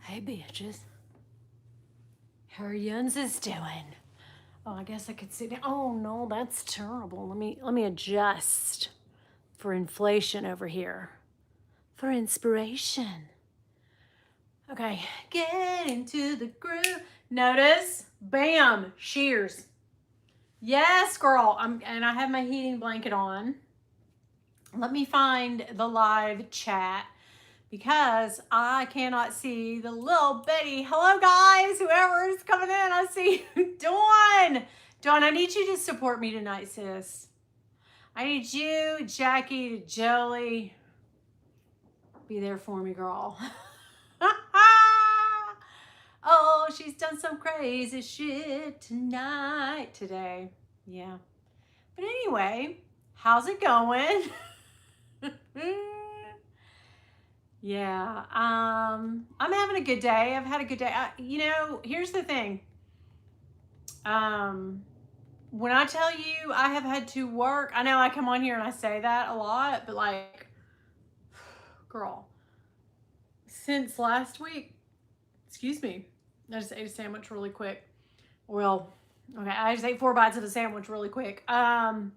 Hey bitches. How are yuns doing? Oh, I guess I could sit down. Oh no, that's terrible. Let me adjust for inflation over here. For inspiration. Okay, get into the groove. Notice, bam, shears. Yes, girl. And I have my heating blanket on. Let me find the live chat because I cannot see the little bitty. Hello, guys. Whoever is coming in, I see you. Dawn. Dawn, I need you to support me tonight, sis. I need you, Jackie, to Jolie. Be there for me, girl. Oh, she's done some crazy shit today. Yeah. But anyway, how's it going? Yeah, I'm having a good day. I've had a good day. Here's the thing. When I tell you I have had to work, I know I come on here and I say that a lot, but like, girl, since last week, excuse me, I just ate a sandwich really quick. Well, okay, I just ate 4 bites of a sandwich really quick. But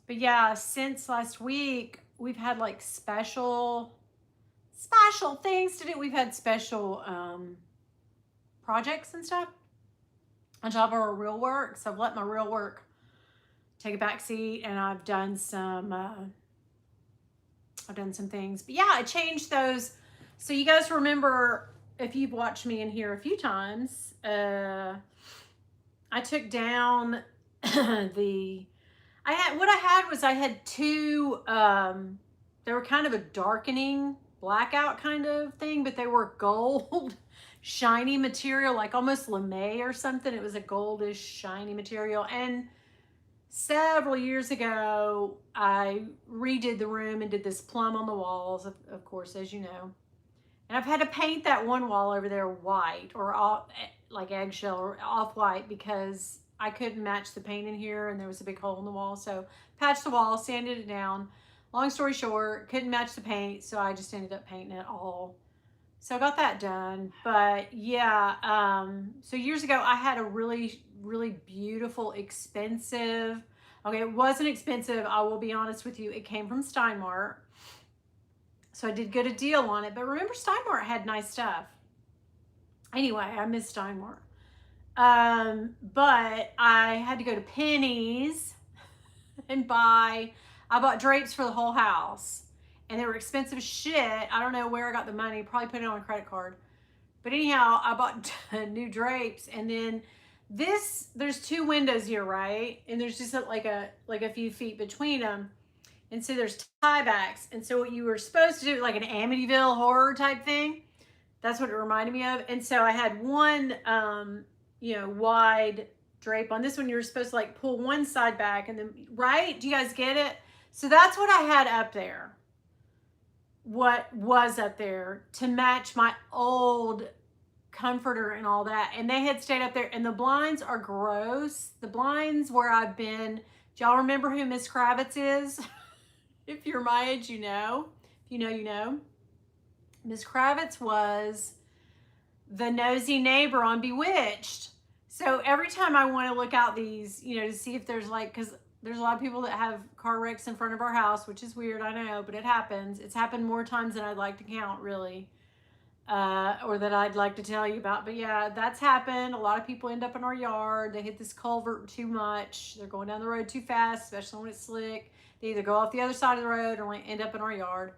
yeah, since last week, we've had like special things to do. We've had special projects and stuff on top of our real work. So I've let my real work take a back seat, and I've done some things. But yeah, I changed those. So you guys remember, if you've watched me in here a few times, I took down I had two, they were kind of a darkening blackout kind of thing, but they were gold shiny material, like almost lame or something. It was a goldish shiny material. And several years ago, I redid the room and did this plum on the walls, of course, as you know. And I've had to paint that one wall over there white, or like eggshell or off-white, because I couldn't match the paint in here and there was a big hole in the wall. So patched the wall, sanded it down. Long story short, couldn't match the paint, so I just ended up painting it all. So I got that done. But yeah, so years ago I had a really, really beautiful, expensive, okay, it wasn't expensive, I will be honest with you. It came from Steinmart. So I did get a deal on it. But remember, Steinmart had nice stuff. Anyway, I miss Steinmart. But I had to go to Penny's and I bought drapes for the whole house. And they were expensive as shit. I don't know where I got the money. Probably put it on a credit card. But anyhow, I bought new drapes. And then there's 2 windows here, right? And there's just like a few feet between them. And so there's tie backs. And so what you were supposed to do, like an Amityville horror type thing, that's what it reminded me of. And so I had one, wide drape on this one. You were supposed to like pull one side back and then, right? Do you guys get it? So that's what I had up there. What was up there to match my old comforter and all that. And they had stayed up there, and the blinds are gross. The blinds where I've been, do y'all remember who Miss Kravitz is? If you're my age, you know. If you know, you know. Miss Kravitz was the nosy neighbor on Bewitched. So every time I want to look out these, to see if there's like, because there's a lot of people that have car wrecks in front of our house, which is weird, I know, but it happens. It's happened more times than I'd like to count, really, or that I'd like to tell you about. But yeah, that's happened. A lot of people end up in our yard. They hit this culvert too much. They're going down the road too fast, especially when it's slick. They either go off the other side of the road or end up in our yard.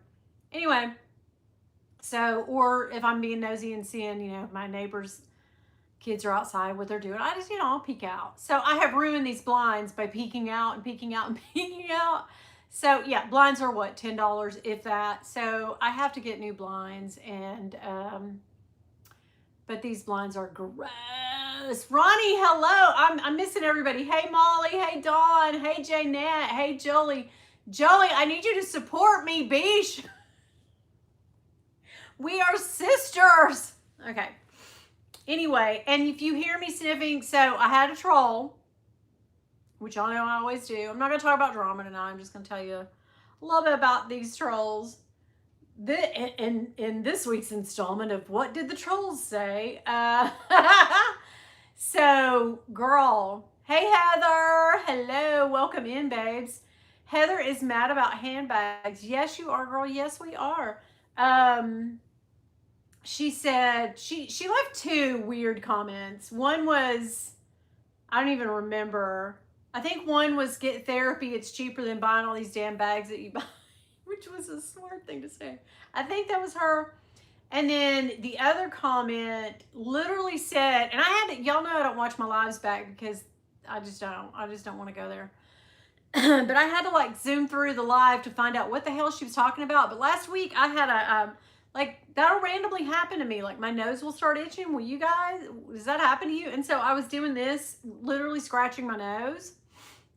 Anyway, so, or if I'm being nosy and seeing, my neighbors' kids are outside, what they're doing, I just, I'll peek out. So I have ruined these blinds by peeking out and peeking out and peeking out. So yeah, blinds are what, $10, if that. So I have to get new blinds, and, but these blinds are gross. Ronnie, hello. I'm missing everybody. Hey, Molly. Hey, Dawn. Hey, Jaynette. Hey, Jolie. Jolie, I need you to support me, Beesh. We are sisters. Okay. Anyway, and if you hear me sniffing, so I had a troll, which y'all know I always do. I'm not going to talk about drama tonight. I'm just going to tell you a little bit about these trolls In this week's installment of What Did the Trolls Say? So, girl, hey Heather, hello, welcome in, babes. Heather is mad about handbags. Yes, you are, girl. Yes, we are. She said she left two weird comments. One was, I don't even remember. I think one was, get therapy. It's cheaper than buying all these damn bags that you buy, which was a smart thing to say. I think that was her. And then the other comment literally said, and I had to, y'all know I don't watch my lives back because I just don't want to go there. But I had to like zoom through the live to find out what the hell she was talking about. But last week I had a, like that'll randomly happen to me. Like my nose will start itching. Will you guys, does that happen to you? And so I was doing this, literally scratching my nose.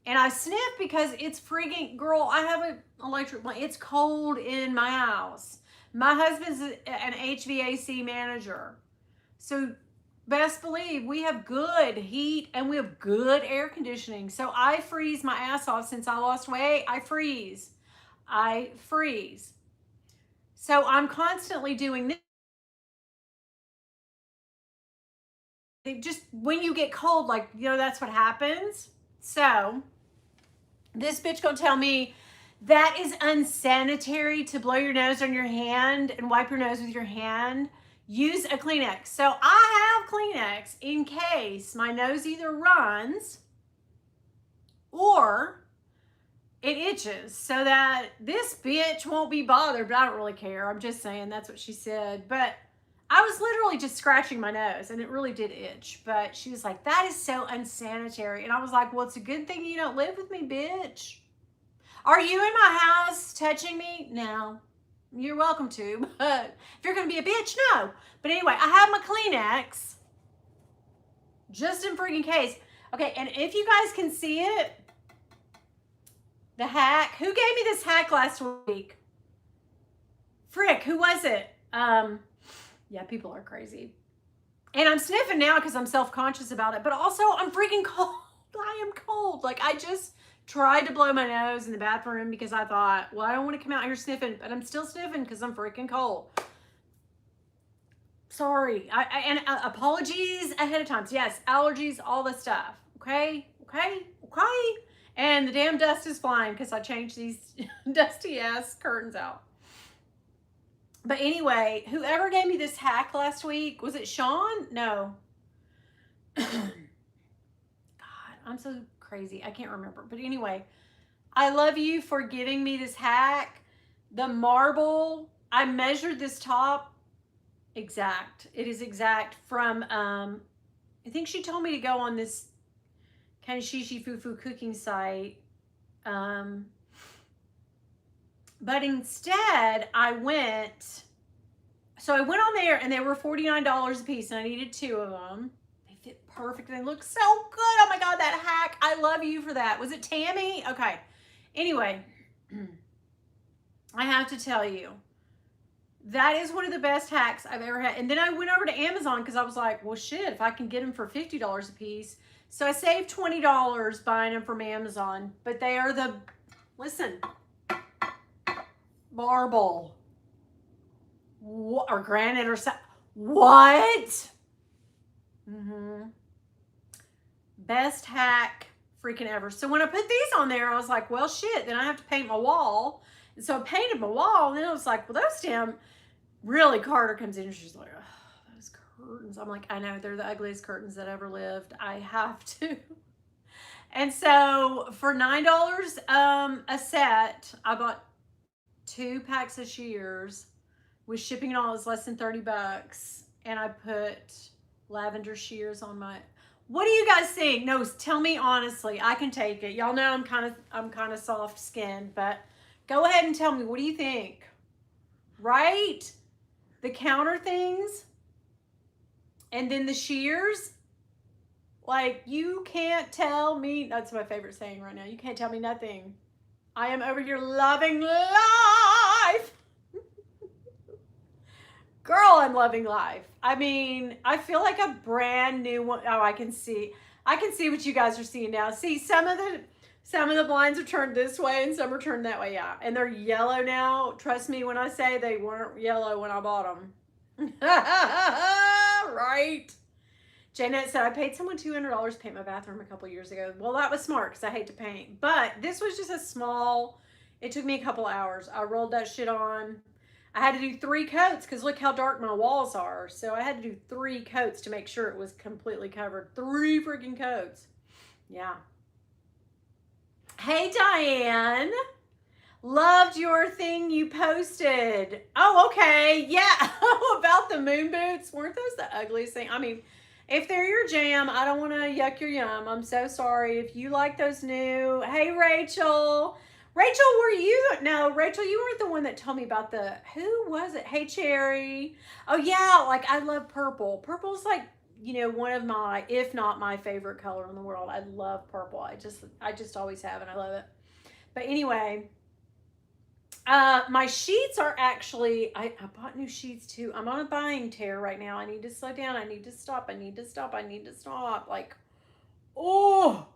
And I sniffed because it's freaking, girl, I have an electric blanket. It's cold in my house. My husband's an HVAC manager. So best believe we have good heat and we have good air conditioning. So I freeze my ass off since I lost weight. I freeze. So I'm constantly doing this. Just when you get cold, like, you know, that's what happens. So this bitch gonna tell me that is unsanitary to blow your nose on your hand and wipe your nose with your hand. Use a Kleenex. So I have Kleenex in case my nose either runs or it itches so that this bitch won't be bothered. But I don't really care. I'm just saying that's what she said. But I was literally just scratching my nose and it really did itch. But she was like, that is so unsanitary. And I was like, well, it's a good thing you don't live with me, bitch. Are you in my house touching me? No. You're welcome to, but if you're going to be a bitch, no. But anyway, I have my Kleenex just in freaking case. Okay, and if you guys can see it, the hack. Who gave me this hack last week? Frick, who was it? Yeah, people are crazy. And I'm sniffing now because I'm self-conscious about it, but also I'm freaking cold. I am cold. Like I just tried to blow my nose in the bathroom because I thought, well, I don't want to come out here sniffing, but I'm still sniffing because I'm freaking cold. Sorry. And apologies ahead of time. So yes, allergies, all this stuff. Okay. And the damn dust is flying because I changed these dusty ass curtains out. But anyway, whoever gave me this hack last week, was it Sean? No. God, I'm so crazy. I can't remember. But anyway, I love you for giving me this hack. The marble, I measured this top exact. It is exact from, I think she told me to go on this kind of shishi foo cooking site. But instead I went on there and they were $49 a piece and I needed two of them. They fit perfect. They look so good. Oh my God, that hack. I love you for that. Was it Tammy? Okay. Anyway, I have to tell you, that is one of the best hacks I've ever had. And then I went over to Amazon because I was like, well, shit, if I can get them for $50 a piece. So I saved $20 buying them from Amazon, but they are the, listen, marble or granite or something. What? Best hack freaking ever. So when I put these on there, I was like, well, shit, then I have to paint my wall. And so I painted my wall, and then I was like, well, those damn, really, Carter comes in and she's like, oh, those curtains. I'm like, I know, they're the ugliest curtains that ever lived. I have to. And so for $9 a set, I bought 2 packs of shears. With shipping and all, it was less than 30 bucks. And I put lavender shears on my, what do you guys think? No, tell me honestly. I can take it. Y'all know I'm kind of soft skinned, but go ahead and tell me, what do you think? Right? The counter things and then the shears. Like, you can't tell me, that's my favorite saying right now. You can't tell me nothing. I am over here loving life. Girl, I'm loving life. I mean, I feel like a brand new one. Oh, I can see what you guys are seeing now. See, some of Some of the blinds are turned this way and some are turned that way. Yeah. And they're yellow now. Trust me when I say they weren't yellow when I bought them. Right. Janet said, I paid someone $200 to paint my bathroom a couple years ago. Well, that was smart because I hate to paint. But this was just a small, it took me a couple hours. I rolled that shit on. I had to do 3 coats because look how dark my walls are. So I had to do 3 coats to make sure it was completely covered. 3 freaking coats. Yeah. Hey, Diane. Loved your thing you posted. Oh, okay. Yeah. About the moon boots. Weren't those the ugliest thing? I mean, if they're your jam, I don't want to yuck your yum. I'm so sorry. If you like those new. Hey, Rachel. Rachel, were you? No, Rachel, you weren't the one that told me about the. Who was it? Hey, Cherry. Oh, yeah. Like, I love purple. Purple's like, you know, one of my, if not my favorite color in the world. I love purple. I just always have, and I love it. But anyway. My sheets are actually, I bought new sheets too. I'm on a buying tear right now. I need to slow down. I need to stop. I need to stop. I need to stop. Like, oh,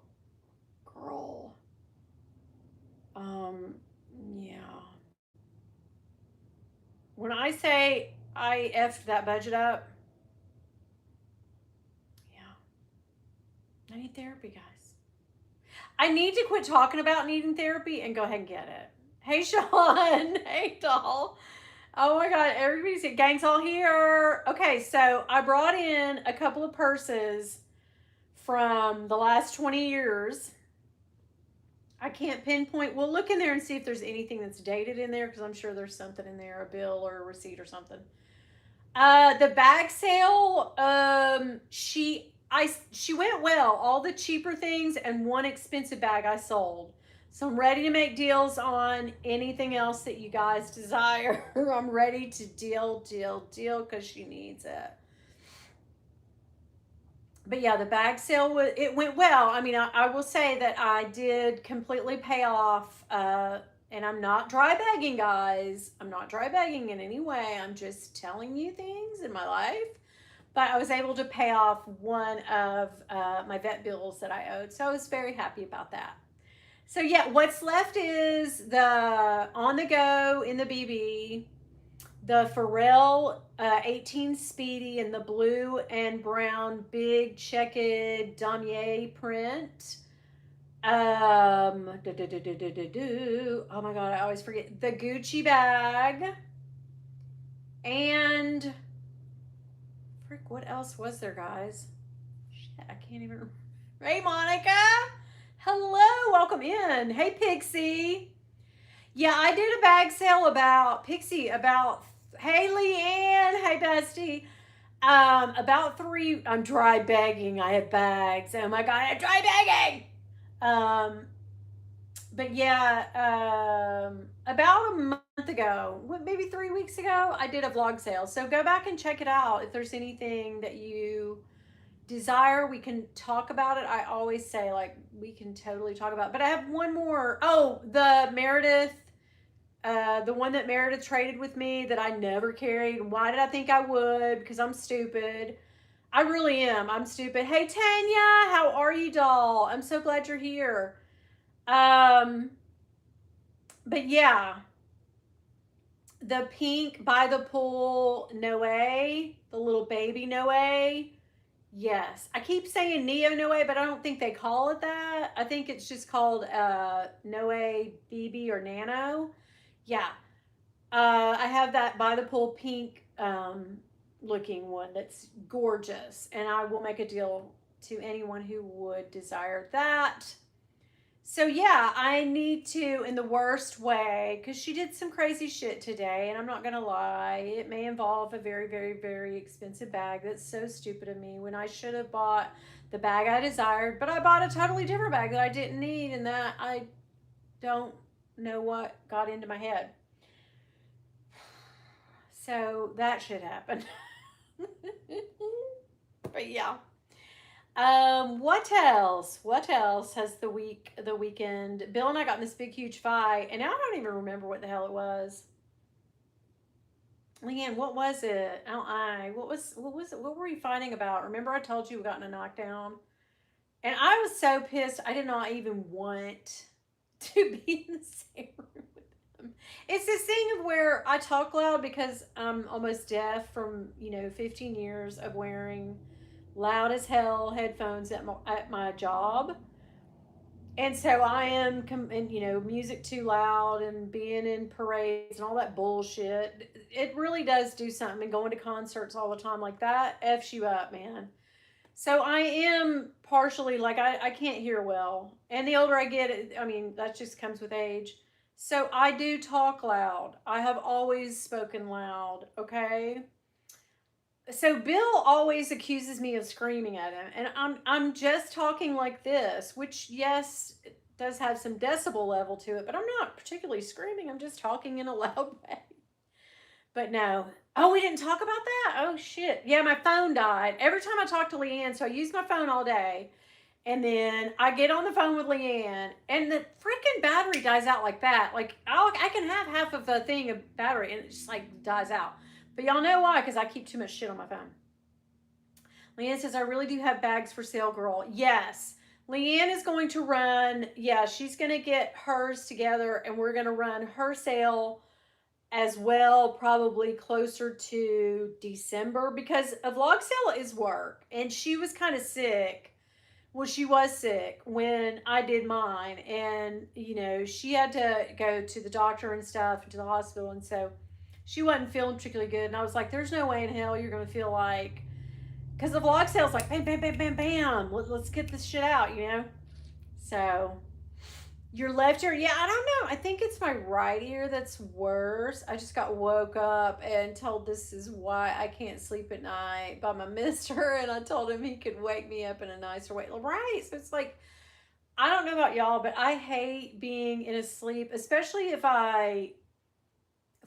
girl. Yeah. When I say I effed that budget up, yeah. I need therapy, guys. I need to quit talking about needing therapy and go ahead and get it. Hey, Sean. Hey, doll. Oh my God, everybody's gang's all here. Okay, so I brought in a couple of purses from the last 20 years. I can't pinpoint. We'll look in there and see if there's anything that's dated in there because I'm sure there's something in there, a bill or a receipt or something. The bag sale, she went well. All the cheaper things and one expensive bag I sold. So I'm ready to make deals on anything else that you guys desire. I'm ready to deal because she needs it. But yeah, the bag sale, it went well. I mean, I will say that I did completely pay off, and I'm not dry bagging, guys. I'm not dry bagging in any way. I'm just telling you things in my life. But I was able to pay off one of my vet bills that I owed. So I was very happy about that. So yeah, what's left is the On the Go in the BB, the Pharrell 18 Speedy in the blue and brown big checked damier print. Oh my God, I always forget. The Gucci bag. And frick, what else was there, guys? Shit, I can't even. Hey, Monica. Hello, welcome in. Hey, Pixie. Yeah, I did a bag sale about Pixie, about Haley Ann. Hey, bestie. About 3. I'm dry bagging. I have bags. Oh my God, I'm dry bagging. But yeah, about a month ago, maybe 3 weeks ago, I did a vlog sale. So go back and check it out. If there's anything that you desire, we can talk about it. I always say, like, we can totally talk about it. But I have one more. Oh, the Meredith, the one that Meredith traded with me that I never carried. Why did I think I would? Because I'm stupid. I really am. I'm stupid. Hey, Tanya, how are you, doll? I'm so glad you're here. But yeah, the pink by the pool Noe, the little baby Noe. Yes, I keep saying Neo Noe, but I don't think they call it that. I think it's just called Noe BB or Nano. Yeah, I have that by the pool pink looking one that's gorgeous, and I will make a deal to anyone who would desire that. So yeah, I need to, in the worst way, because she did some crazy shit today, and I'm not gonna lie, it may involve a very, very, very expensive bag. That's so stupid of me when I should have bought the bag I desired, but I bought a totally different bag that I didn't need, and that I don't know what got into my head. So that should happen. But yeah. What else? What else has the weekend? Bill and I got in this big huge fight, and now I don't even remember what the hell it was. Leanne, what was it? What was it? What were we fighting about? Remember I told you we got in a knockdown? And I was so pissed. I did not even want to be in the same room with them. It's this thing of where I talk loud because I'm almost deaf from, 15 years of wearing loud as hell headphones at my job. And so I am, and music too loud and being in parades and all that bullshit. It really does do something. And going to concerts all the time like that F's you up, man. So I am partially like I can't hear well. And the older I get, I mean, that just comes with age. So I do talk loud. I have always spoken loud, okay? So Bill always accuses me of screaming at him, and I'm just talking like this, which yes, it does have some decibel level to it, but I'm not particularly screaming. I'm just talking in a loud way. But no. Oh, we didn't talk about that? Oh shit. Yeah, my phone died. Every time I talk to Leanne, so I use my phone all day. And then I get on the phone with Leanne, and the freaking battery dies out like that. Like, I can have half of a thing of battery, and it just like dies out. But y'all know why? Because I keep too much shit on my phone. Leanne says, I really do have bags for sale, girl. Yes. Leanne is going to run, yeah, she's going to get hers together, and we're going to run her sale as well, probably closer to December, because a vlog sale is work, and she was kind of sick. Well, she was sick when I did mine, and she had to go to the doctor and stuff, and to the hospital, and so she wasn't feeling particularly good. And I was like, "There's no way in hell you're gonna feel like," because the vlog sale's like, "Bam, bam, bam, bam, bam. Let's get this shit out." So your left ear, yeah, I don't know. I think it's my right ear that's worse. I just got woke up and told this is why I can't sleep at night by my mister, and I told him he could wake me up in a nicer way. Right. So it's like, I don't know about y'all, but I hate being in a sleep, especially if I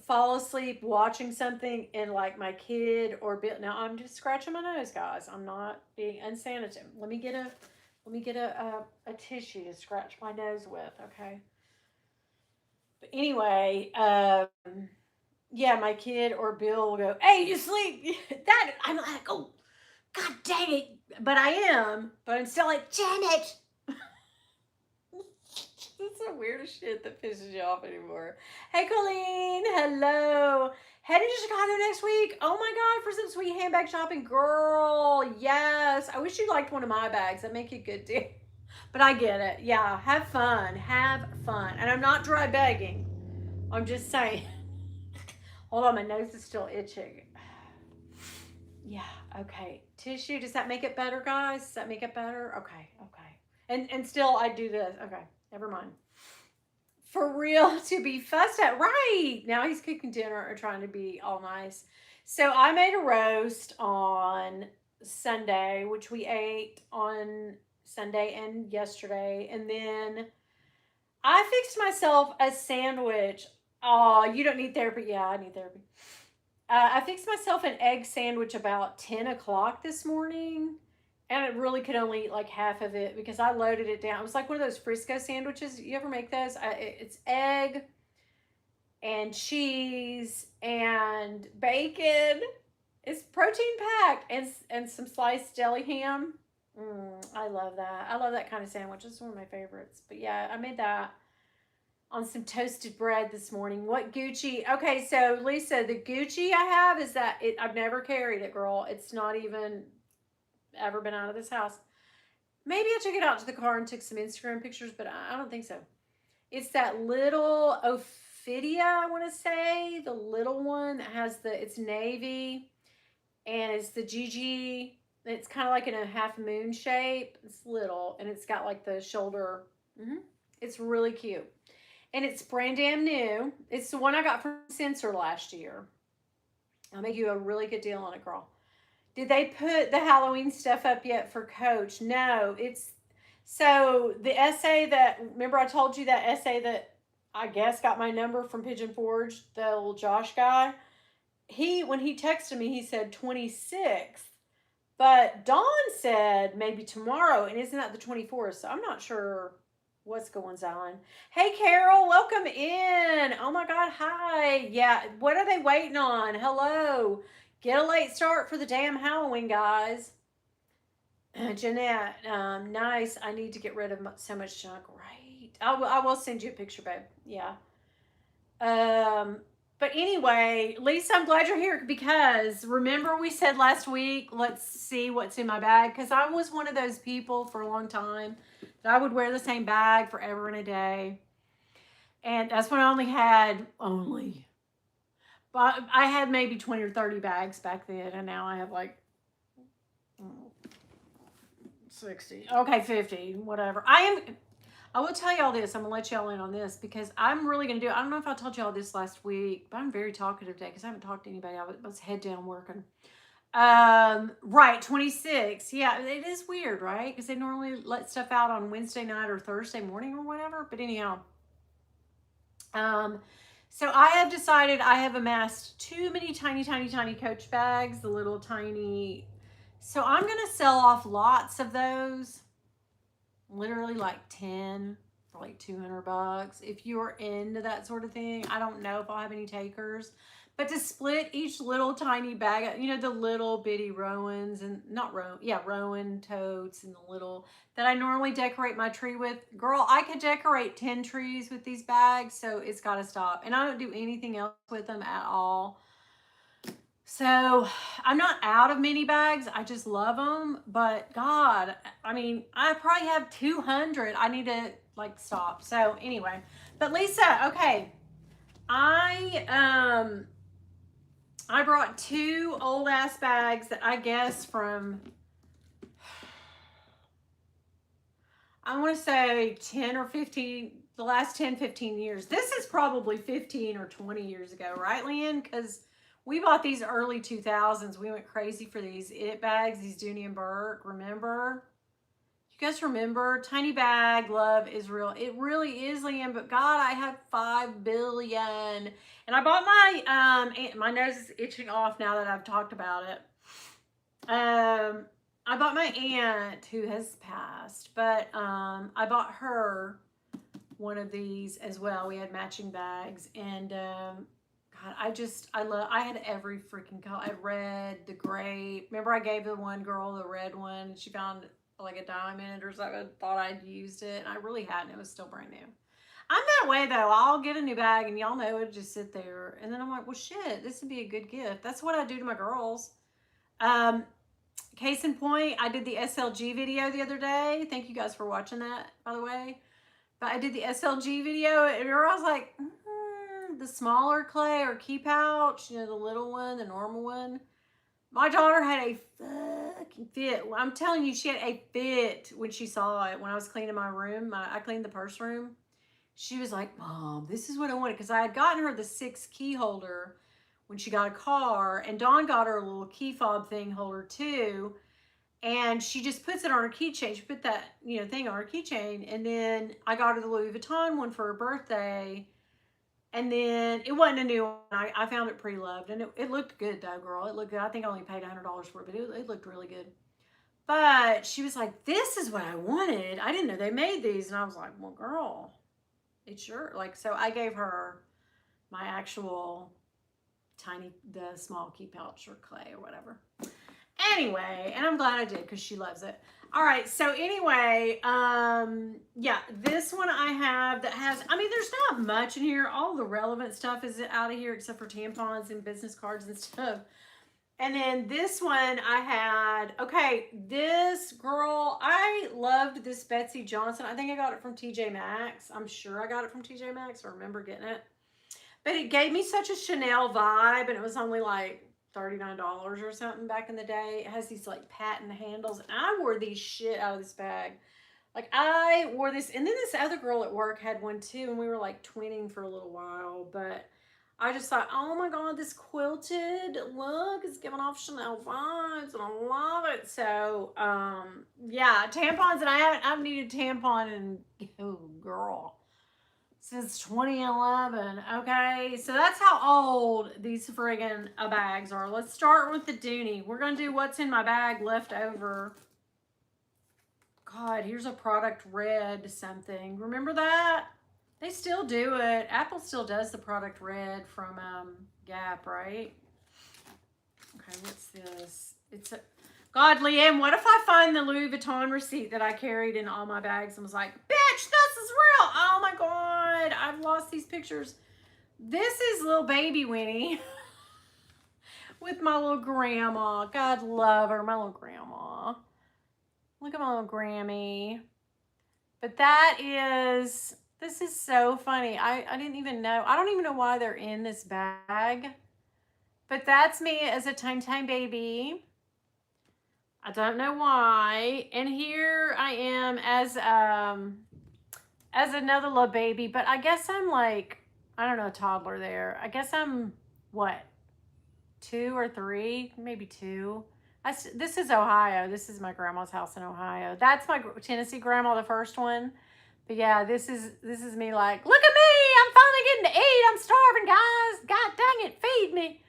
fall asleep watching something and like my kid or now I'm just scratching my nose, guys. I'm not being unsanitary. Let me get a tissue to scratch my nose with, okay? But anyway, yeah, my kid or Bill will go, "Hey, you sleep?" That I'm like, "Oh, god dang it!" But I am. But I'm still like, Janet. That's the weirdest shit that pisses you off anymore. Hey, Colleen. Hello. Heading to Chicago next week. Oh my god, for some sweet handbag shopping, girl. Yes. I wish you liked one of my bags. That make you a good deal. But I get it. Yeah, have fun. Have fun. And I'm not dry begging. I'm just saying. Hold on, my nose is still itching. Yeah, okay. Tissue, does that make it better, guys? Does that make it better? Okay, okay. And still I do this. Okay, never mind. For real, to be fussed at. Right. Now he's cooking dinner or trying to be all nice. So I made a roast on Sunday, which we ate on Sunday and yesterday. And then I fixed myself a sandwich. Oh, you don't need therapy. Yeah, I need therapy. I fixed myself an egg sandwich about 10 o'clock this morning. And I really could only eat like half of it because I loaded it down. It was like one of those Frisco sandwiches. You ever make those? It's egg and cheese and bacon. It's protein packed and some sliced deli ham. I love that. I love that kind of sandwich. It's one of my favorites. But yeah, I made that on some toasted bread this morning. What Gucci? Okay, so Lisa, the Gucci I have is that I've never carried it, girl. It's not even ever been out of this house. Maybe I took it out to the car and took some Instagram pictures, but I don't think so. It's that little Ophidia, I want to say, the little one that has it's navy and it's the GG. It's kind of like in a half moon shape. It's little and it's got like the shoulder. It's really cute. And it's brand damn new. It's the one I got from Sensor last year. I'll make you a really good deal on it, girl. Did they put the Halloween stuff up yet for Coach? No, it's so the essay that, remember I told you that essay that I guess got my number from Pigeon Forge, the little Josh guy. When he texted me, he said 26th, but Dawn said maybe tomorrow, and isn't that the 24th? So I'm not sure what's going on. Hey, Carol, welcome in. Oh my God, hi. Yeah, what are they waiting on? Hello. Get a late start for the damn Halloween, guys. Jeanette, nice. I need to get rid of so much junk. Right. I will send you a picture, babe. Yeah. Um, but anyway, Lisa, I'm glad you're here because remember we said last week, let's see what's in my bag. Because I was one of those people for a long time that I would wear the same bag forever and a day. And that's when I but I had maybe 20 or 30 bags back then. And now I have like 60. Okay, 50, whatever. I will tell y'all this. I'm gonna let y'all in on this because I'm really gonna do it. I don't know if I told y'all this last week, but I'm very talkative today because I haven't talked to anybody. I was head down working. Right, 26. Yeah, it is weird, right? Because they normally let stuff out on Wednesday night or Thursday morning or whatever. But anyhow, so I have decided I have amassed too many tiny, tiny, tiny Coach bags, the little tiny. So I'm gonna sell off lots of those, literally like 10 for like $200. If you're into that sort of thing, I don't know if I'll have any takers, but to split each little tiny bag, you know, the little bitty Rowans and not Rowan, yeah, Rowan totes and the little that I normally decorate my tree with. Girl, I could decorate 10 trees with these bags, so it's got to stop. And I don't do anything else with them at all. So I'm not out of mini bags. I just love them. But God, I mean, I probably have 200. I need to like stop. So anyway, but Lisa, okay. I brought two old ass bags that I guess from, I want to say 10 or 15, the last 10, 15 years. This is probably 15 or 20 years ago, right, Lynn? Because we bought these early 2000s. We went crazy for these It bags, these Dooney and Burke. Remember? You guys remember? Tiny bag, love is real. It really is, Leanne, but God, I have 5 billion. And I bought my nose is itching off now that I've talked about it. I bought my aunt who has passed, but I bought her one of these as well. We had matching bags, and God, I had every freaking color. I had red, the gray. Remember I gave the one girl the red one, and she found like a diamond or something, thought I'd used it, and I really hadn't. It was still brand new. I'm that way though. I'll get a new bag and y'all know it just sit there, and then I'm like, well shit, this would be a good gift. That's what I do to my girls. Case in point, I did the SLG video the other day. Thank you guys for watching that, by the way. But I did the SLG video, and I was like, the smaller clay or key pouch, you know, the little one, the normal one. My daughter had a fucking fit. I'm telling you, she had a fit when she saw it. When I was cleaning my room, I cleaned the purse room. She was like, Mom, this is what I wanted. Because I had gotten her the 6 key holder when she got a car, and Dawn got her a little key fob thing holder too, and she just puts it on her keychain. She put that, you know, thing on her keychain, and then I got her the Louis Vuitton one for her birthday, and then it wasn't a new one. I found it pre-loved, and it looked good though, girl. It looked good. I think I only paid $100 for it, but it looked really good. But she was like, this is what I wanted. I didn't know they made these, and I was like, well, girl, it's sure. Like, so I gave her my actual the small key pouch or clay or whatever. Anyway, and I'm glad I did because she loves it. All right, so anyway, yeah, this one I have that has, I mean, there's not much in here. All the relevant stuff is out of here except for tampons and business cards and stuff. And then this one I had, okay, this girl, I loved this Betsy Johnson. I think I got it from TJ Maxx. I'm sure I got it from TJ Maxx. I remember getting it. But it gave me such a Chanel vibe, and it was only like $39 or something back in the day. It has these like patent handles, and I wore these shit out of this bag. Like I wore this, and then this other girl at work had one too, and we were like twinning for a little while, but I just thought, oh my God, this quilted look is giving off Chanel vibes, and I love it. So, yeah, tampons, and I haven't needed a tampon in, oh girl, since 2011. Okay, so that's how old these friggin' bags are. Let's start with the Dooney. We're gonna do what's in my bag left over. God, here's a product red something. Remember that? They still do it. Apple still does the product red from Gap, right? Okay, what's this? God, Leanne, what if I find the Louis Vuitton receipt that I carried in all my bags and was like, bitch, this is real. Oh my God, I've lost these pictures. This is little baby Winnie with my little grandma. God love her, my little grandma. Look at my little Grammy. But this is so funny. I didn't even know. I don't even know why they're in this bag. But that's me as a time baby. I don't know why. And here I am as another little baby. But I guess I'm like, I don't know, a toddler there. I guess I'm, what, 2 or 3? Maybe 2. This is Ohio. This is my grandma's house in Ohio. That's my Tennessee grandma, the first one. But yeah, this is me like, look at me. I'm finally getting to eat. I'm starving, guys. God dang it, feed me.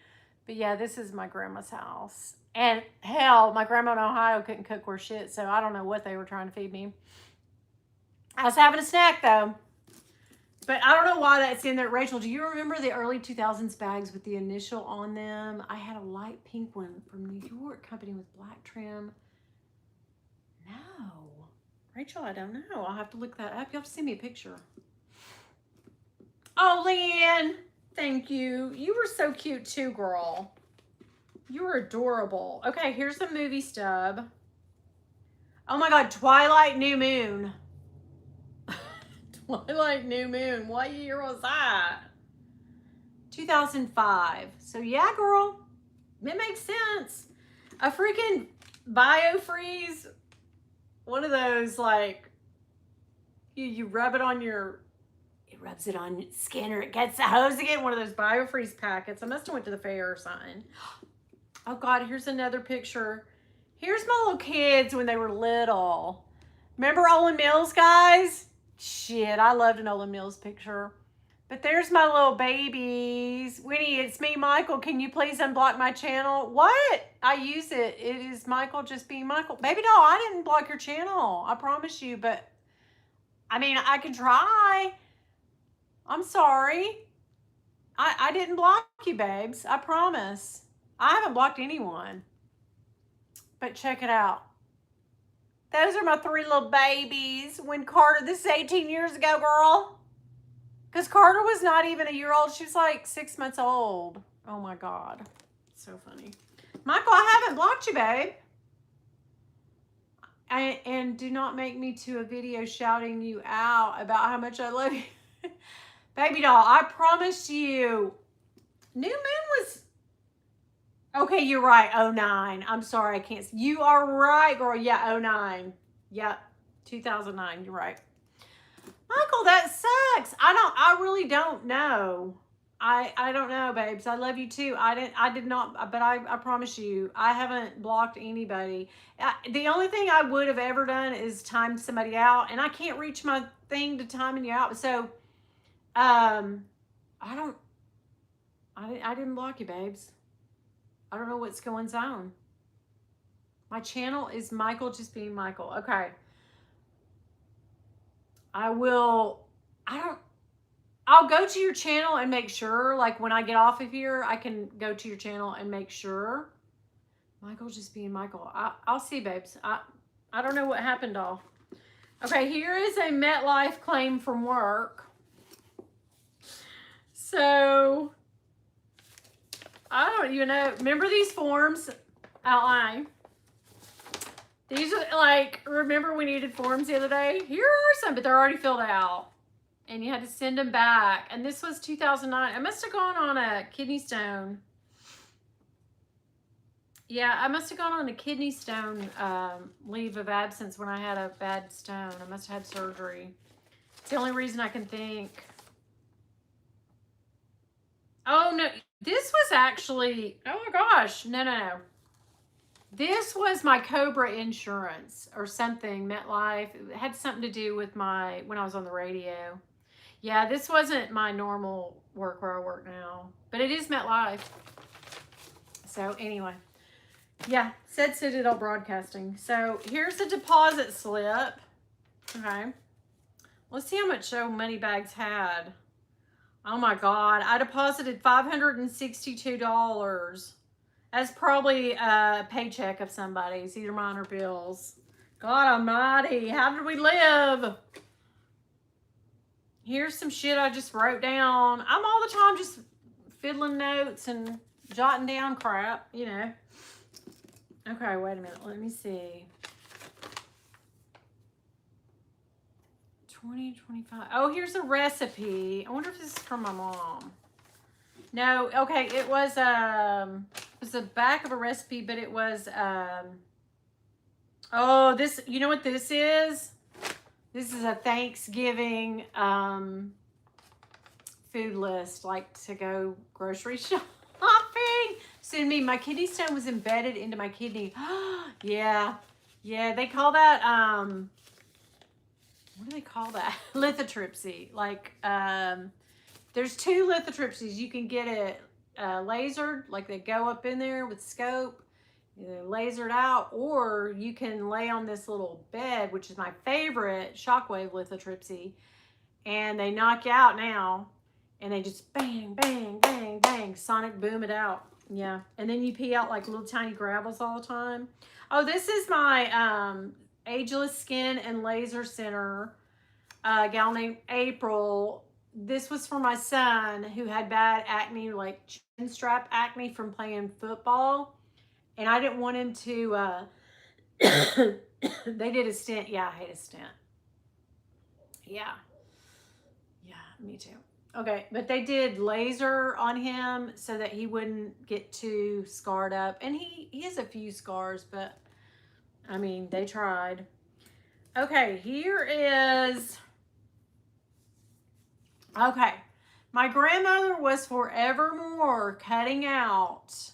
But yeah, this is my grandma's house. And hell, my grandma in Ohio couldn't cook worth shit, so I don't know what they were trying to feed me. I was having a snack, though. But I don't know why that's in there. Rachel, do you remember the early 2000s bags with the initial on them? I had a light pink one from New York company with black trim. No. Rachel, I don't know. I'll have to look that up. You'll have to send me a picture. Oh, Leanne. Thank you. You were so cute too, girl. You were adorable. Okay, here's the movie stub. Oh my God, Twilight New Moon. Twilight New Moon. What year was that? 2005. So yeah, girl, it makes sense. A freaking biofreeze, one of those like you rub it on your, it rubs it on skin or it gets the hose again. One of those biofreeze packets. I must have went to the fair or something. Oh God, here's another picture. Here's my little kids when they were little. Remember Olin Mills, guys? Shit, I loved an Olin Mills picture. But there's my little babies. Winnie, it's me, Michael. Can you please unblock my channel? What? I use it. It is Michael just being Michael. Baby doll, I didn't block your channel. I promise you. But, I mean, I can try. I'm sorry. I didn't block you, babes. I promise. I haven't blocked anyone. But check it out. Those are my 3 little babies. When Carter, this is 18 years ago, girl. Because Carter was not even a year old. She was like 6 months old. Oh my God. So funny. Michael, I haven't blocked you, babe. And do not make me to a video shouting you out about how much I love you. Baby doll, I promise you. New Moon was... Okay, you're right. 09. I'm sorry, I can't. You are right, girl. Yeah, 09. Yep, 2009. You're right. Michael, that sucks. I really don't know. I don't know, babes. I love you too. I did not, but I promise you, I haven't blocked anybody. The only thing I would have ever done is time somebody out, and I can't reach my thing to timing you out. So, I didn't block you, babes. I don't know what's going on. My channel is Michael just being Michael. Okay. I'll go to your channel and make sure, like when I get off of here, I can go to your channel and make sure. Michael just being Michael. I'll see, babes. I don't know what happened, all. Okay, here is a MetLife claim from work. So... I don't even know. Remember these forms outline? These are like, remember we needed forms the other day? Here are some, but they're already filled out. And you had to send them back. And this was 2009. I must have gone on a kidney stone. Yeah, I must have gone on a kidney stone leave of absence when I had a bad stone. I must have had surgery. It's the only reason I can think. Oh, no. This was actually, oh my gosh, no. This was my Cobra insurance or something, MetLife. It had something to do with when I was on the radio. Yeah, this wasn't my normal work where I work now, but it is MetLife. So anyway, yeah, said Citadel Broadcasting. So here's the deposit slip. Okay. Let's see how much money bags had. Oh my God, I deposited $562. That's probably a paycheck of somebody's, either mine or Bill's. God almighty, how did we live? Here's some shit I just wrote down. I'm all the time just fiddling notes and jotting down crap, you know. Okay, wait a minute. Let me see. 2025. Oh, here's a recipe. I wonder if this is from my mom. No, okay, it was the back of a recipe, but it was oh, this, you know what this is? This is a Thanksgiving food list, like to go grocery shopping. Soon me, my kidney stone was embedded into my kidney. Yeah. Yeah, they call that what do they call that? Lithotripsy. Like there's two lithotripsies. You can get it lasered, like they go up in there with scope, lasered out, or you can lay on this little bed, which is my favorite, shockwave lithotripsy, and they knock you out now, and they just bang, bang, bang, bang, sonic boom it out. Yeah, and then you pee out like little tiny gravels all the time. Oh, this is my Ageless Skin and Laser Center gal named April. This was for my son who had bad acne, like chin strap acne from playing football. And I didn't want him to, they did a stent. Yeah, I hate a stent. Yeah. Yeah, me too. Okay, but they did laser on him so that he wouldn't get too scarred up. And he has a few scars, but I mean, they tried. Okay, here is, okay. My grandmother was forevermore cutting out.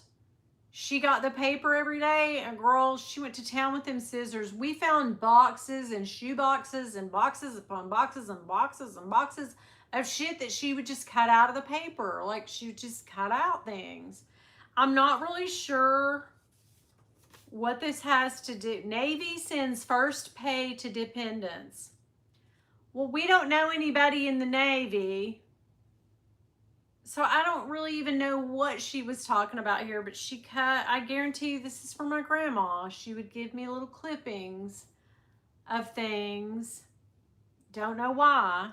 She got the paper every day, and girl, she went to town with them scissors. We found boxes and shoe boxes and boxes upon boxes and boxes and boxes of shit that she would just cut out of the paper. Like, she would just cut out things. I'm not really sure what this has to do. Navy sends first pay to dependents. Well, we don't know anybody in the Navy, so I don't really even know what she was talking about here, but she cut, I guarantee you this is from my grandma. She would give me little clippings of things. Don't know why,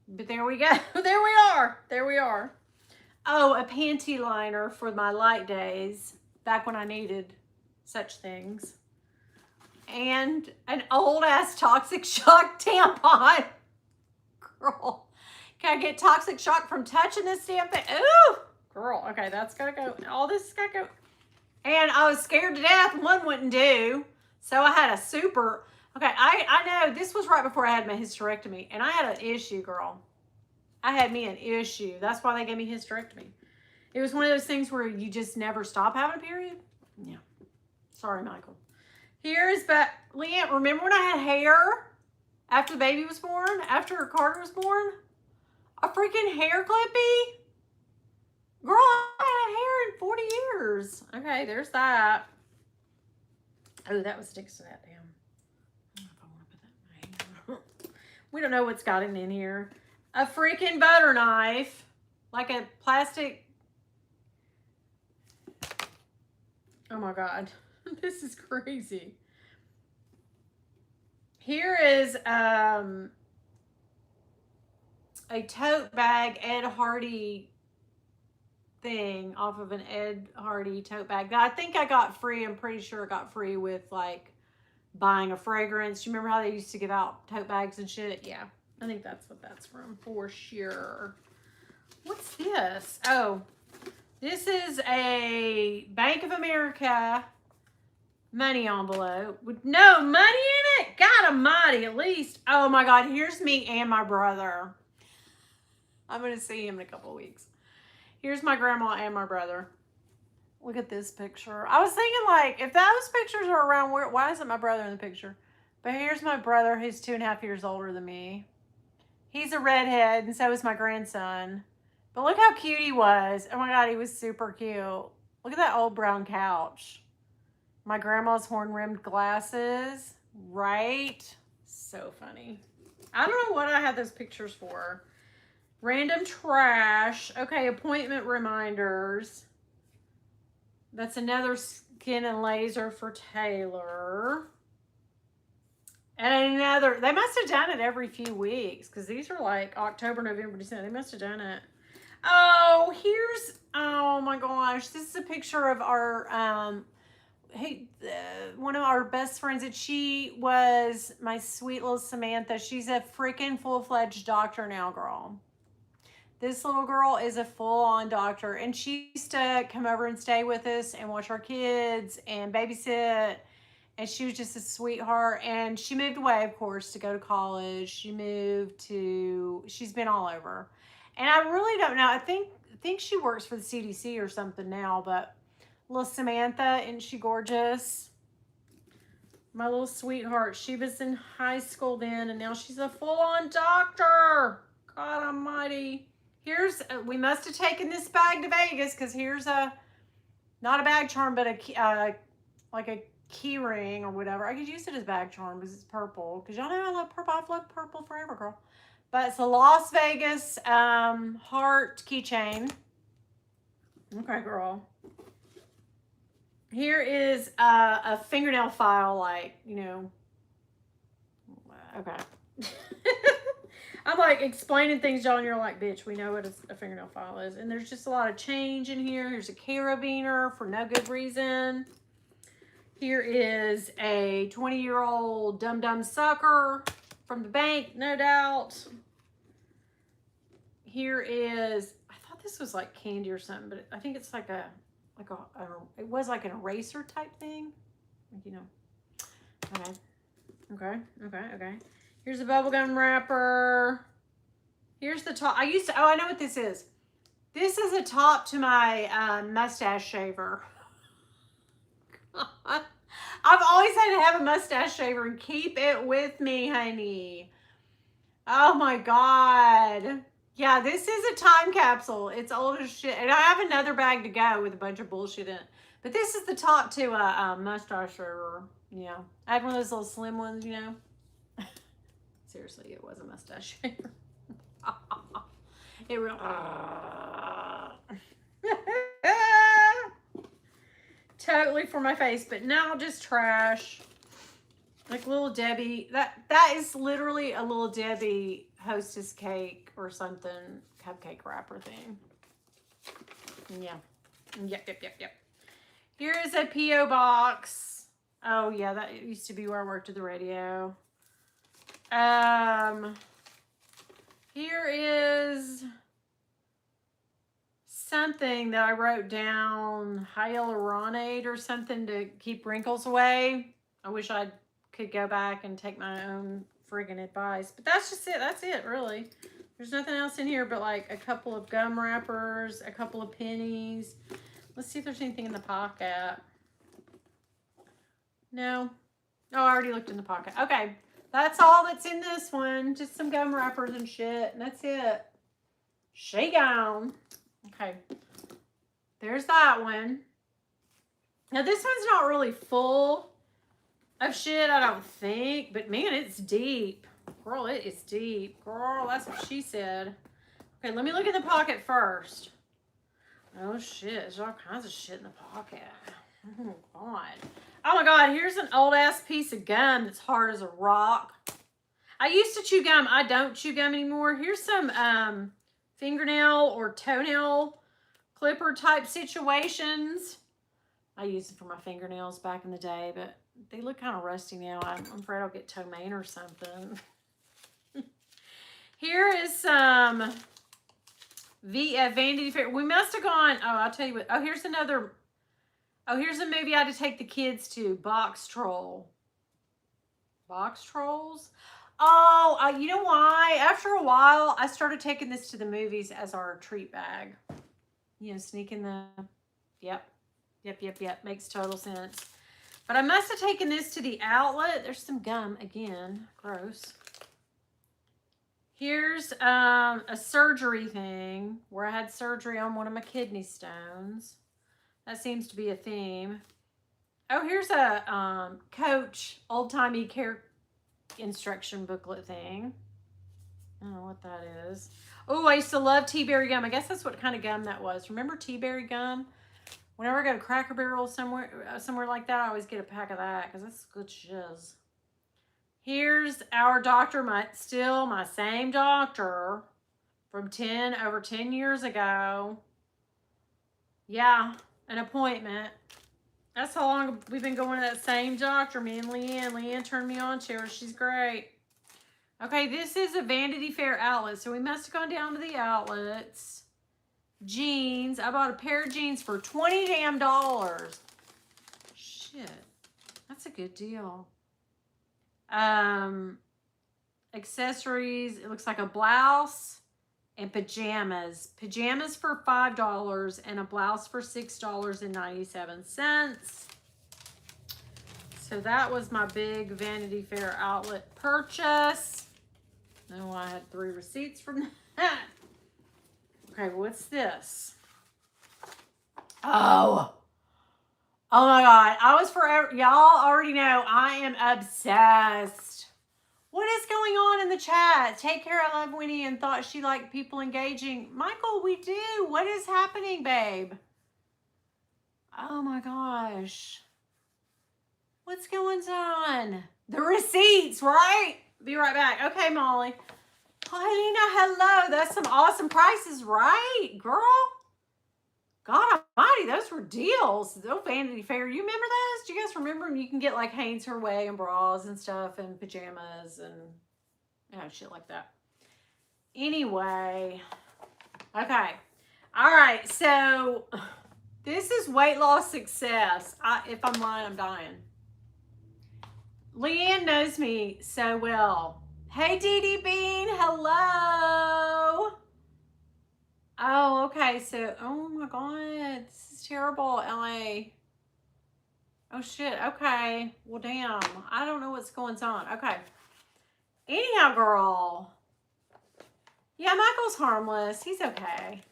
but there we go. There we are. There we are. Oh, a panty liner for my light days, back when I needed such things. And an old ass Toxic Shock tampon. Girl, can I get toxic shock from touching this damn thing? Ooh, girl. Okay, that's gotta go. All this is gotta go. And I was scared to death. One wouldn't do. So I had a super. Okay, I know this was right before I had my hysterectomy. And I had an issue, girl. I had me an issue. That's why they gave me hysterectomy. It was one of those things where you just never stop having a period. Yeah. Sorry, Michael. Here's, but Leanne, remember when I had hair after the baby was born? After Carter was born? A freaking hair clippy? Girl, I haven't had hair in 40 years. Okay, there's that. Oh, that was sticks to that damn. I don't know if I want to put that in my hand. We don't know what's gotten in here. A freaking butter knife. Like a plastic. Oh my God. This is crazy. Here is a tote bag, Ed Hardy thing off of an Ed Hardy tote bag that I think I got free. I'm pretty sure I got free with like buying a fragrance. You remember how they used to give out tote bags and shit? Yeah, I think that's what that's from for sure. What's this? Oh, this is a Bank of America money envelope with no money in it. God almighty, at least. Oh my God, here's me and my brother. I'm going to see him in a couple of weeks. Here's my grandma and my brother. Look at this picture. I was thinking, like, if those pictures are around, why isn't my brother in the picture? But here's my brother, who's 2.5 years older than me. He's a redhead, and so is my grandson. But look how cute he was. Oh my God, he was super cute. Look at that old brown couch. My grandma's horn-rimmed glasses. Right? So funny. I don't know what I had those pictures for. Random trash. Okay, appointment reminders. That's another Skin and Laser for Taylor. And another, they must have done it every few weeks because these are like October, November, December. They must have done it. Oh, here's, oh my gosh. This is a picture of our, one of our best friends, and she was my sweet little Samantha. She's a freaking full-fledged doctor now, girl. This little girl is a full-on doctor, and she used to come over and stay with us and watch our kids and babysit, and she was just a sweetheart. And she moved away, of course, to go to college. She's been all over. And I really don't know. I think she works for the CDC or something now, but little Samantha, isn't she gorgeous? My little sweetheart. She was in high school then, and now she's a full-on doctor. God almighty. Here's, we must have taken this bag to Vegas because here's not a bag charm, but like a key ring or whatever. I could use it as bag charm because it's purple. Because y'all know I love purple. I've loved purple forever, girl. But it's a Las Vegas heart keychain. Okay, girl. Here is a fingernail file, like, you know. Okay. I'm like explaining things, y'all, and you're like, bitch, we know what a fingernail file is. And there's just a lot of change in here. Here's a carabiner for no good reason. Here is a 20-year-old dum-dum sucker from the bank, no doubt. Here is, I thought this was like candy or something, but I think it's like it was like an eraser type thing. You know. Okay. Here's a bubblegum wrapper. Here's the top. I know what this is. This is a top to my mustache shaver. I've always had to have a mustache shaver and keep it with me, honey. Oh my God. Yeah, this is a time capsule. It's old as shit. And I have another bag to go with a bunch of bullshit in it. But this is the top to a mustache shaver. Yeah. I had one of those little slim ones, you know. Seriously, it was a mustache shaver. It really. Totally for my face, but now just trash. Like Little Debbie. That is literally a Little Debbie Hostess cake or something, cupcake wrapper thing. Yeah. Yep. Here is a P.O. box. Oh yeah, that used to be where I worked at the radio. Here is something that I wrote down, hyaluronate or something to keep wrinkles away. I wish I could go back and take my own friggin' advice, but that's just it. That's it, really. There's nothing else in here but like a couple of gum wrappers, a couple of pennies. Let's see if there's anything in the pocket. No. Oh, I already looked in the pocket. Okay. That's all that's in this one. Just some gum wrappers and shit. And that's it. She gone. Okay. There's that one. Now, this one's not really full of shit, I don't think. But, man, it's deep. Girl, it is deep. Girl, that's what she said. Okay, let me look in the pocket first. Oh, shit. There's all kinds of shit in the pocket. Oh, God. Oh, my God. Here's an old-ass piece of gum that's hard as a rock. I used to chew gum. I don't chew gum anymore. Here's some fingernail or toenail clipper type situations. I used them for my fingernails back in the day, but they look kind of rusty now. I'm afraid I'll get toe main or something. Here is some Vanity Fair. We must have gone, oh, I'll tell you what. Oh, here's another. Oh, here's a movie I had to take the kids to. Box Troll. Box Trolls? Oh, you know why? After a while, I started taking this to the movies as our treat bag. You know, sneaking the... Yep. Makes total sense. But I must have taken this to the outlet. There's some gum again. Gross. Here's a surgery thing where I had surgery on one of my kidney stones. That seems to be a theme. Oh, here's a Coach old-timey care instruction booklet thing. I don't know what that is. Oh, I used to love tea berry gum. I guess that's what kind of gum that was. Remember tea berry gum? Whenever I go to Cracker Barrel somewhere like that, I always get a pack of that because that's good shiz. Here's our doctor, still my same doctor from over 10 years ago. Yeah, an appointment. That's how long we've been going to that same doctor, me and Leanne. Leanne turned me on to her. She's great. Okay, this is a Vanity Fair outlet, so we must have gone down to the outlets. Jeans. I bought a pair of jeans for $20 damn. Shit, that's a good deal. Accessories. It looks like a blouse and pajamas. Pajamas for $5 and a blouse for $6.97. So that was my big Vanity Fair outlet purchase. Oh, I had 3 receipts from that. Okay, what's this? Oh my God. I was forever. Y'all already know I am obsessed. What is going on in the chat? Take care. I love Winnie and thought she liked people engaging. Michael, we do. What is happening, babe? Oh my gosh. What's going on? The receipts, right? Be right back. Okay, Molly. Helena, hello. That's some awesome prices, right, girl? God almighty, those were deals. Those Vanity Fair. You remember those? Do you guys remember them? You can get like Hanes Her Way and bras and stuff and pajamas and shit like that. Anyway. Okay. All right. So this is weight loss success. If I'm lying, I'm dying. Leanne knows me so well. Hey, Dee Dee Bean. Hello. Oh, okay. So, oh my God, this is terrible, LA. Oh shit. Okay. Well, damn. I don't know what's going on. Okay. Anyhow, girl. Yeah, Michael's harmless. He's okay.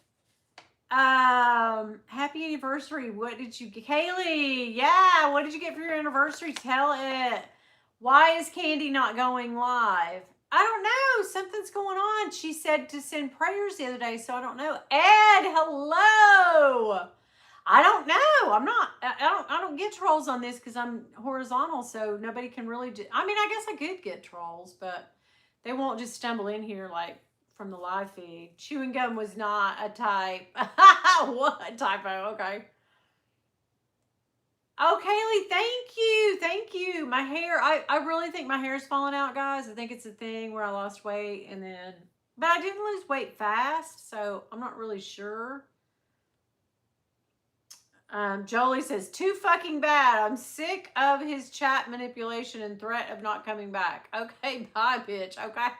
Happy anniversary. What did you get? Kaylee, yeah, what did you get for your anniversary? Tell it. Why is Candy not going live? I don't know. Something's going on. She said to send prayers the other day, so I don't know. Ed, hello. I don't know. I don't get trolls on this because I'm horizontal, so nobody can really do. I mean, I guess I could get trolls, but they won't just stumble in here like from the live feed. Chewing gum was not a type. What typo? Okay. Oh, Kaylee, thank you. Thank you. My hair, I really think my hair is falling out, guys. I think it's a thing where I lost weight but I didn't lose weight fast, so I'm not really sure. Jolie says, too fucking bad. I'm sick of his chat manipulation and threat of not coming back. Okay, bye, bitch. Okay.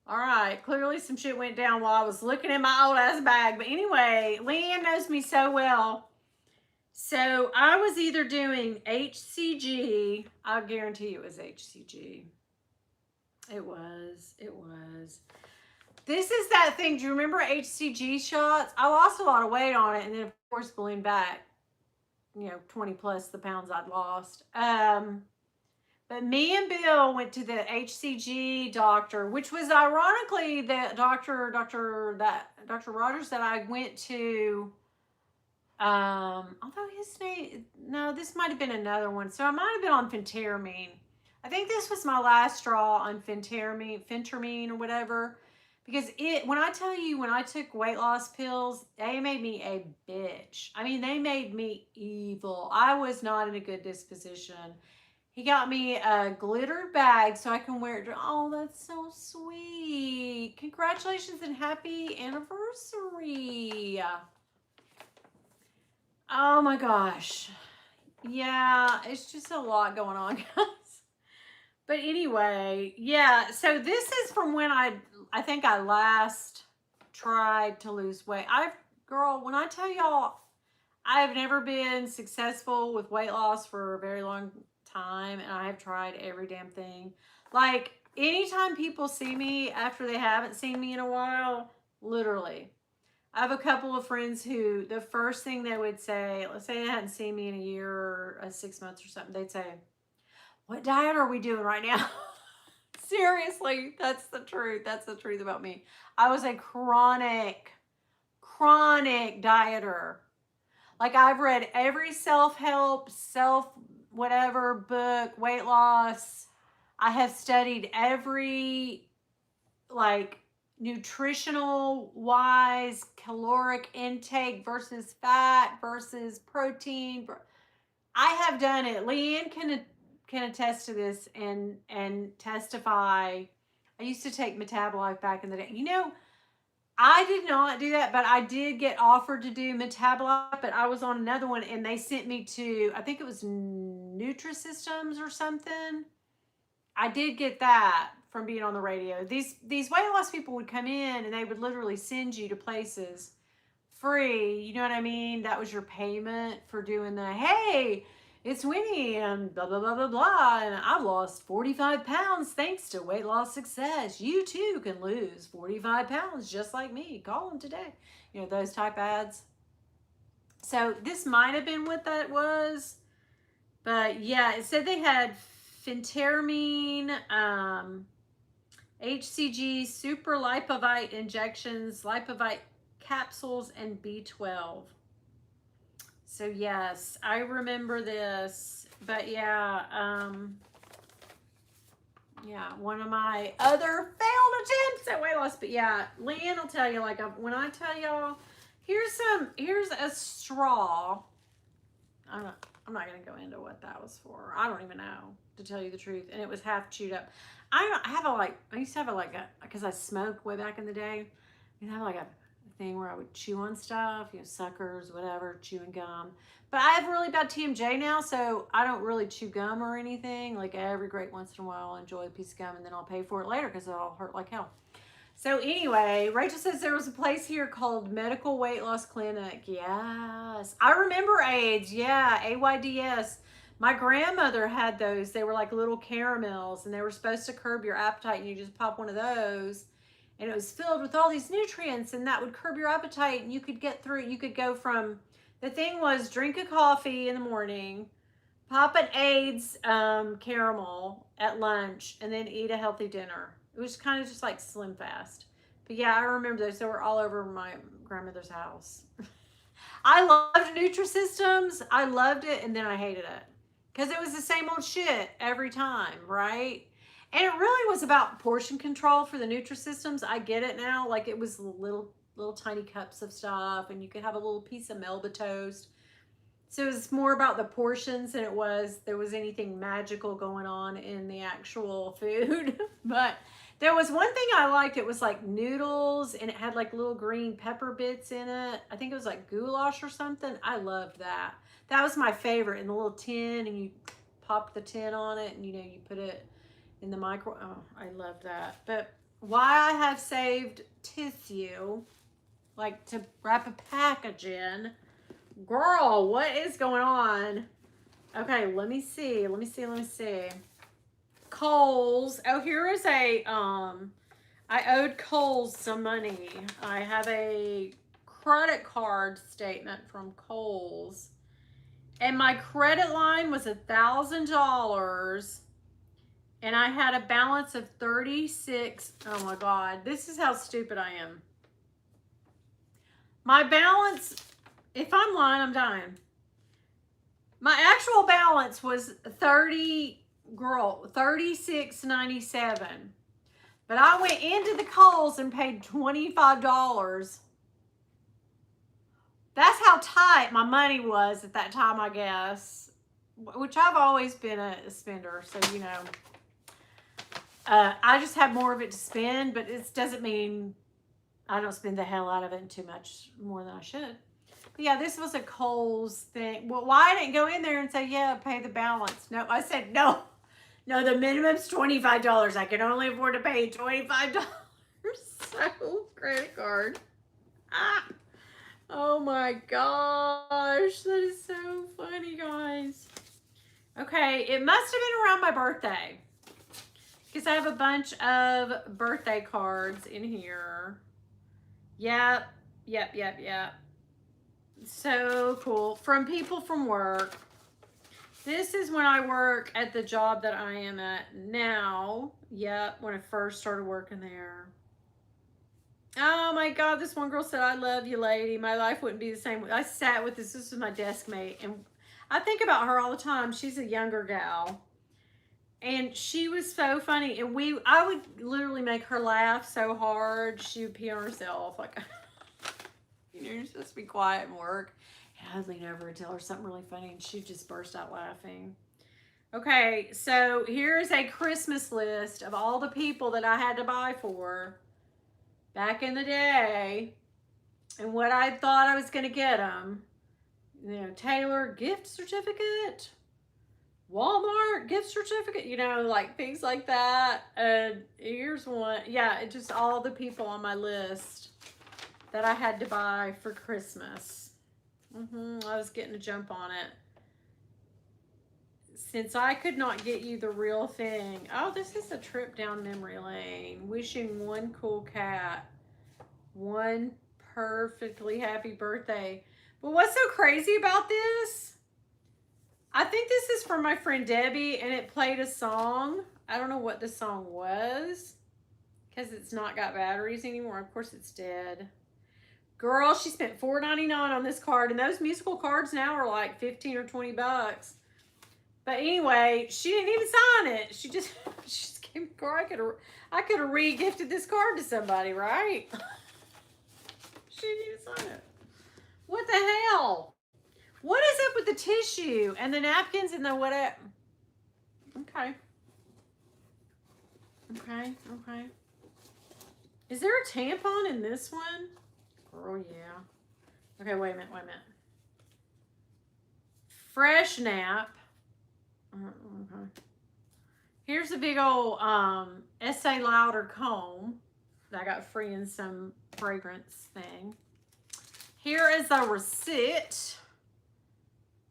All right. Clearly some shit went down while I was looking in my old ass bag. But anyway, Leanne knows me so well. So I was either doing HCG. I guarantee it was HCG. It was. This is that thing. Do you remember HCG shots? I lost a lot of weight on it and then of course ballooned back, 20 plus the pounds I'd lost. But me and Bill went to the HCG doctor, which was ironically the Dr. Rogers that I went to. Although his name, no, this might have been another one. So I might have been on phentermine. I think this was my last straw on phentermine or whatever. Because when I tell you, when I took weight loss pills, they made me a bitch. I mean, they made me evil. I was not in a good disposition. He got me a glittered bag so I can wear it. Oh, that's so sweet. Congratulations and happy anniversary. Oh my gosh. Yeah, it's just a lot going on, guys. But anyway, yeah. So this is from when I think I last tried to lose weight. Girl, when I tell y'all, I've never been successful with weight loss for a very long time, and I have tried every damn thing. Like, anytime people see me after they haven't seen me in a while, literally, I have a couple of friends who the first thing they would say, let's say they hadn't seen me in a year or 6 months or something, they'd say, what diet are we doing right now? Seriously, that's the truth. That's the truth about me. I was a chronic dieter. Like I've read every self-help, whatever book, weight loss. I have studied every like nutritional wise caloric intake versus fat versus protein. I have done it. Leanne can attest to this and testify. I used to take Metabolife back in the day. You know, I did not do that, but I did get offered to do Metabolife, but I was on another one and they sent me to, I think it was Nutrisystems or something. I did get that from being on the radio. These weight loss people would come in and they would literally send you to places free. You know what I mean? That was your payment for doing the, hey, it's Winnie and blah, blah, blah, blah, blah. And I've lost 45 pounds thanks to weight loss success. You too can lose 45 pounds just like me. Call them today. You know, those type ads. So this might have been what that was. But yeah, it said they had phentermine, HCG, super lipovite injections, lipovite capsules, and B12. So yes, I remember this. But yeah, yeah, one of my other failed attempts at weight loss. But yeah, Leanne will tell you, like when I tell y'all, here's a straw. I'm not gonna go into what that was for. I don't even know, to tell you the truth. And it was half chewed up. I used to have because I smoked way back in the day. I used to have like a thing where I would chew on stuff, you know, suckers, whatever, chewing gum. But I have really bad TMJ now, so I don't really chew gum or anything. Like every great once in a while, I'll enjoy a piece of gum and then I'll pay for it later because it'll hurt like hell. So anyway, Rachel says there was a place here called Medical Weight Loss Clinic. Yes. I remember AIDS. Yeah, AYDS. My grandmother had those. They were like little caramels and they were supposed to curb your appetite, and you just pop one of those and it was filled with all these nutrients and that would curb your appetite, and you could get through. You could go from, the thing was, drink a coffee in the morning, pop an AIDS caramel at lunch, and then eat a healthy dinner. It was kind of just like Slim Fast. But yeah, I remember those. They were all over my grandmother's house. I loved Nutrisystems. I loved it, and then I hated it because it was the same old shit every time, right? And it really was about portion control for the Nutrisystems. I get it now. Like it was little tiny cups of stuff, and you could have a little piece of Melba toast. So it was more about the portions than there was anything magical going on in the actual food. But there was one thing I liked. It was like noodles, and it had like little green pepper bits in it. I think it was like goulash or something. I loved that. That was my favorite, in the little tin, and you pop the tin on it, and you know, you put it in the micro. Oh, I loved that. But why I have saved tissue, like to wrap a package in. Girl, what is going on? Okay, let me see. Kohl's. Oh, here is a, I owed Kohl's some money. I have a credit card statement from Kohl's. And my credit line was $1,000. And I had a balance of 36. Oh my God, this is how stupid I am. My balance, if I'm lying, I'm dying. My actual balance was $36.97. But I went into the Kohl's and paid $25. That's how tight my money was at that time, I guess. Which I've always been a spender, so you know. I just have more of it to spend, but it doesn't mean I don't spend the hell out of it and too much more than I should. But yeah, this was a Kohl's thing. Well, why I didn't go in there and say, yeah, pay the balance? No, I said, no, the minimum's $25. I can only afford to pay $25. So, credit card. Ah. Oh my gosh, that is so funny, guys. Okay, it must have been around my birthday, because I have a bunch of birthday cards in here. Yep. So cool. From people from work. This is when I work at the job that I am at now. Yep, when I first started working there. Oh my God, this one girl said, I love you, lady. My life wouldn't be the same. I sat with this was my desk mate, and I think about her all the time. She's a younger gal. And she was so funny. And I would literally make her laugh so hard. She would pee on herself. Like, you know, you're supposed to be quiet and work. And I'd lean over and tell her something really funny, and she'd just burst out laughing. Okay, so here's a Christmas list of all the people that I had to buy for back in the day and what I thought I was going to get them. You know, Taylor gift certificate, Walmart gift certificate, you know, like things like that. And here's one. Yeah, just all the people on my list that I had to buy for Christmas. I was getting a jump on it. Since I could not get you the real thing. Oh, this is a trip down memory lane. Wishing one cool cat one perfectly happy birthday. But what's so crazy about this? I think this is from my friend Debbie, and it played a song. I don't know what the song was because it's not got batteries anymore. Of course, it's dead. Girl, she spent $4.99 on this card, and those musical cards now are like 15 or 20 bucks. But anyway, she didn't even sign it. She just gave me a card. I could have re-gifted this card to somebody, right? She didn't even sign it. What the hell? What is up with the tissue and the napkins and the whatever? Okay. Okay. Is there a tampon in this one? Girl, yeah. Okay, wait a minute. Fresh nap. Okay. Here's a big old Estee Lauder comb that I got free in some fragrance thing. Here is a receipt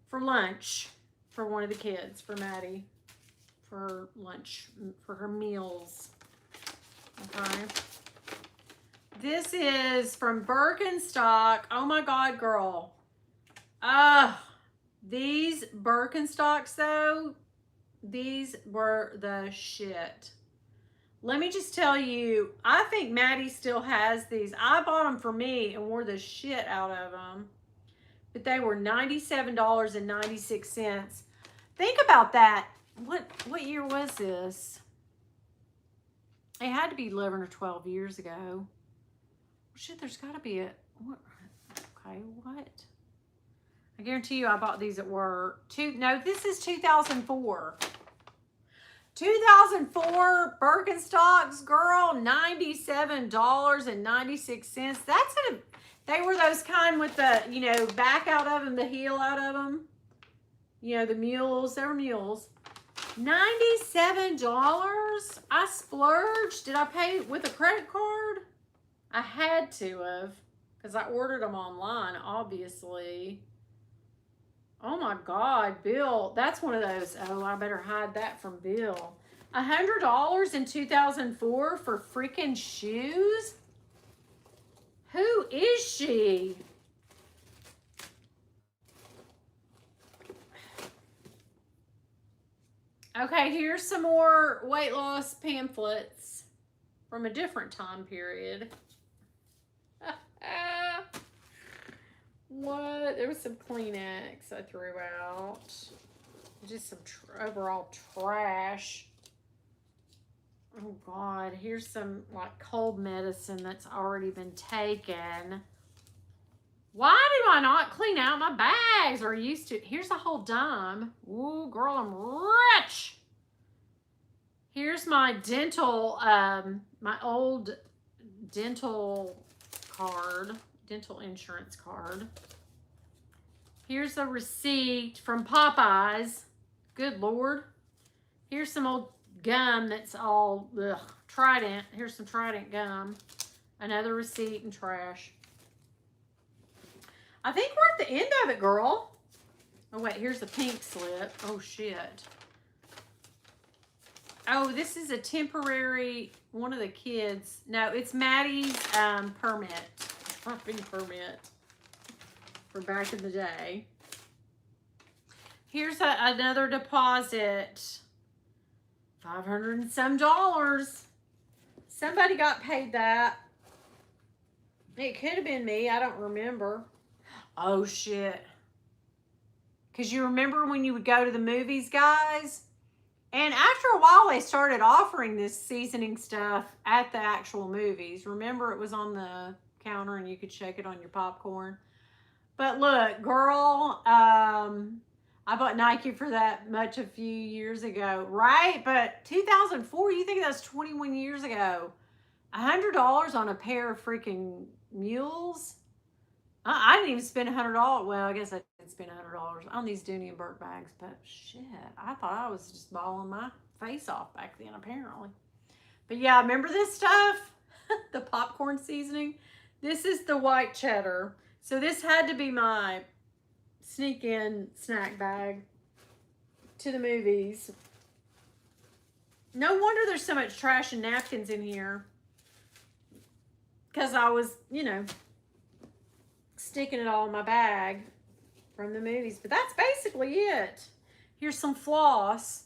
for lunch for one of the kids, for Maddie, for lunch, for her meals. Okay. This is from Birkenstock. Oh my God, girl. These Birkenstocks though, these were the shit. Let me just tell you, I think Maddie still has these. I bought them for me and wore the shit out of them. But they were $97.96. Think about that. What year was this? It had to be 11 or 12 years ago. Shit, there's got to be a... What? Okay, what? I guarantee you I bought these at work. No, this is 2004. 2004 Birkenstocks, girl, $97.96. They were those kind with the, you know, back out of them, the heel out of them. You know, the mules, they were mules. $97? I splurged. Did I pay with a credit card? I had to have, because I ordered them online, obviously. Oh my God, Bill, that's one of those, oh, I better hide that from Bill. $100 in 2004 for freaking shoes? Who is she? Okay, here's some more weight loss pamphlets from a different time period. What? There was some Kleenex I threw out. Just some overall trash. Oh God, here's some like cold medicine that's already been taken. Why do I not clean out my bags or used to? Here's a whole dime. Ooh, girl, I'm rich. Here's my dental, my old dental card. Dental insurance card. Here's a receipt from Popeyes. Good Lord. Here's some old gum that's all Trident. Here's some Trident gum. Another receipt and trash. I think we're at the end of it, girl. Oh, wait. Here's a pink slip. Oh, shit. Oh, this is a temporary, one of the kids. No, it's Maddie's permit. Shopping permit for back in the day. Here's another deposit. $500 and some. Somebody got paid that. It could have been me. I don't remember. Oh, shit. Because you remember when you would go to the movies, guys? And after a while, they started offering this seasoning stuff at the actual movies. Remember, it was on the counter and you could shake it on your popcorn. But look, girl, I bought Nike for that much a few years ago, right? But 2004, you think that's 21 years ago? $100 on a pair of freaking mules? I didn't even spend $100. Well, I guess I did spend $100 on these Dooney and Burke bags, but shit, I thought I was just balling my face off back then, apparently. But yeah, remember this stuff? The popcorn seasoning. This is the white cheddar. So this had to be my sneak in snack bag to the movies. No wonder there's so much trash and napkins in here. Because I was, sticking it all in my bag from the movies. But that's basically it. Here's some floss.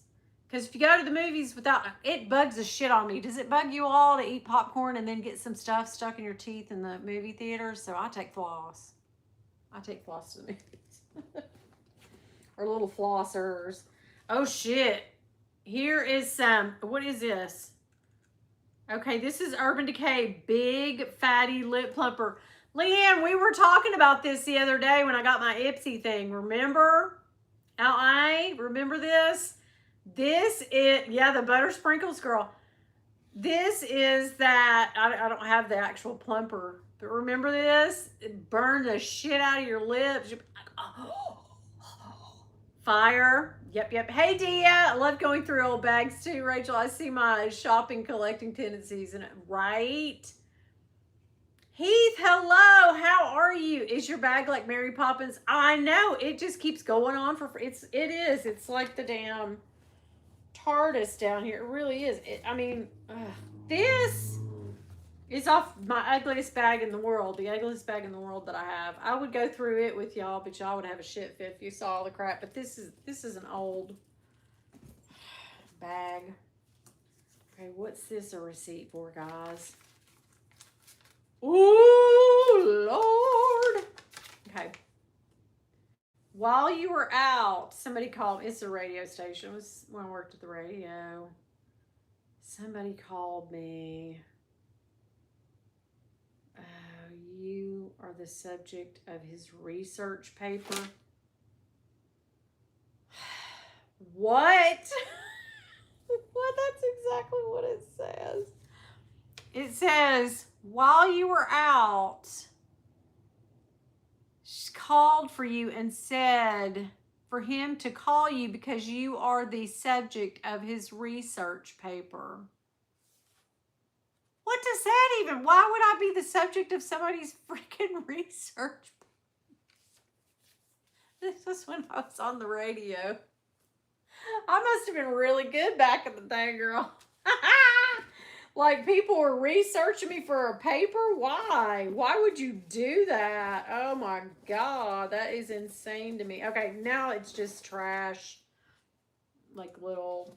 Because if you go to the movies without, it bugs the shit on me. Does it bug you all to eat popcorn and then get some stuff stuck in your teeth in the movie theaters? So I take floss. I take floss to the movies. Or little flossers. Oh shit. Here is some, what is this? Okay, this is Urban Decay Big Fatty Lip Plumper. Leanne, we were talking about this the other day when I got my Ipsy thing. Remember? L.I. Remember this? This is, yeah, the butter sprinkles, girl. This is that, I don't have the actual plumper, but remember this? It burned the shit out of your lips. Fire. Yep. Hey, Dia. I love going through old bags too, Rachel. I see my shopping collecting tendencies in it, right? Heath, hello. How are you? Is your bag like Mary Poppins? I know. It just keeps going on for it is. It's like the damn TARDIS down here. It really is. This is off my ugliest bag in the world. The ugliest bag in the world that I have. I would go through it with y'all, but y'all would have a shit fit if you saw all the crap. But this is an old bag. Okay, what's this a receipt for, guys? Ooh, Lord. Okay. While you were out, somebody called. It's a radio station. It was when I worked at the radio. Somebody called me. You are the subject of his research paper. What? What? That's exactly what it says. It says, while you were out, she called for you and said for him to call you because you are the subject of his research paper. What does that even? Why would I be the subject of somebody's freaking research? This was when I was on the radio. I must have been really good back in the day, girl. Like people were researching me for a paper? Why? Why would you do that? Oh my God, that is insane to me. Okay, now it's just trash. Like little,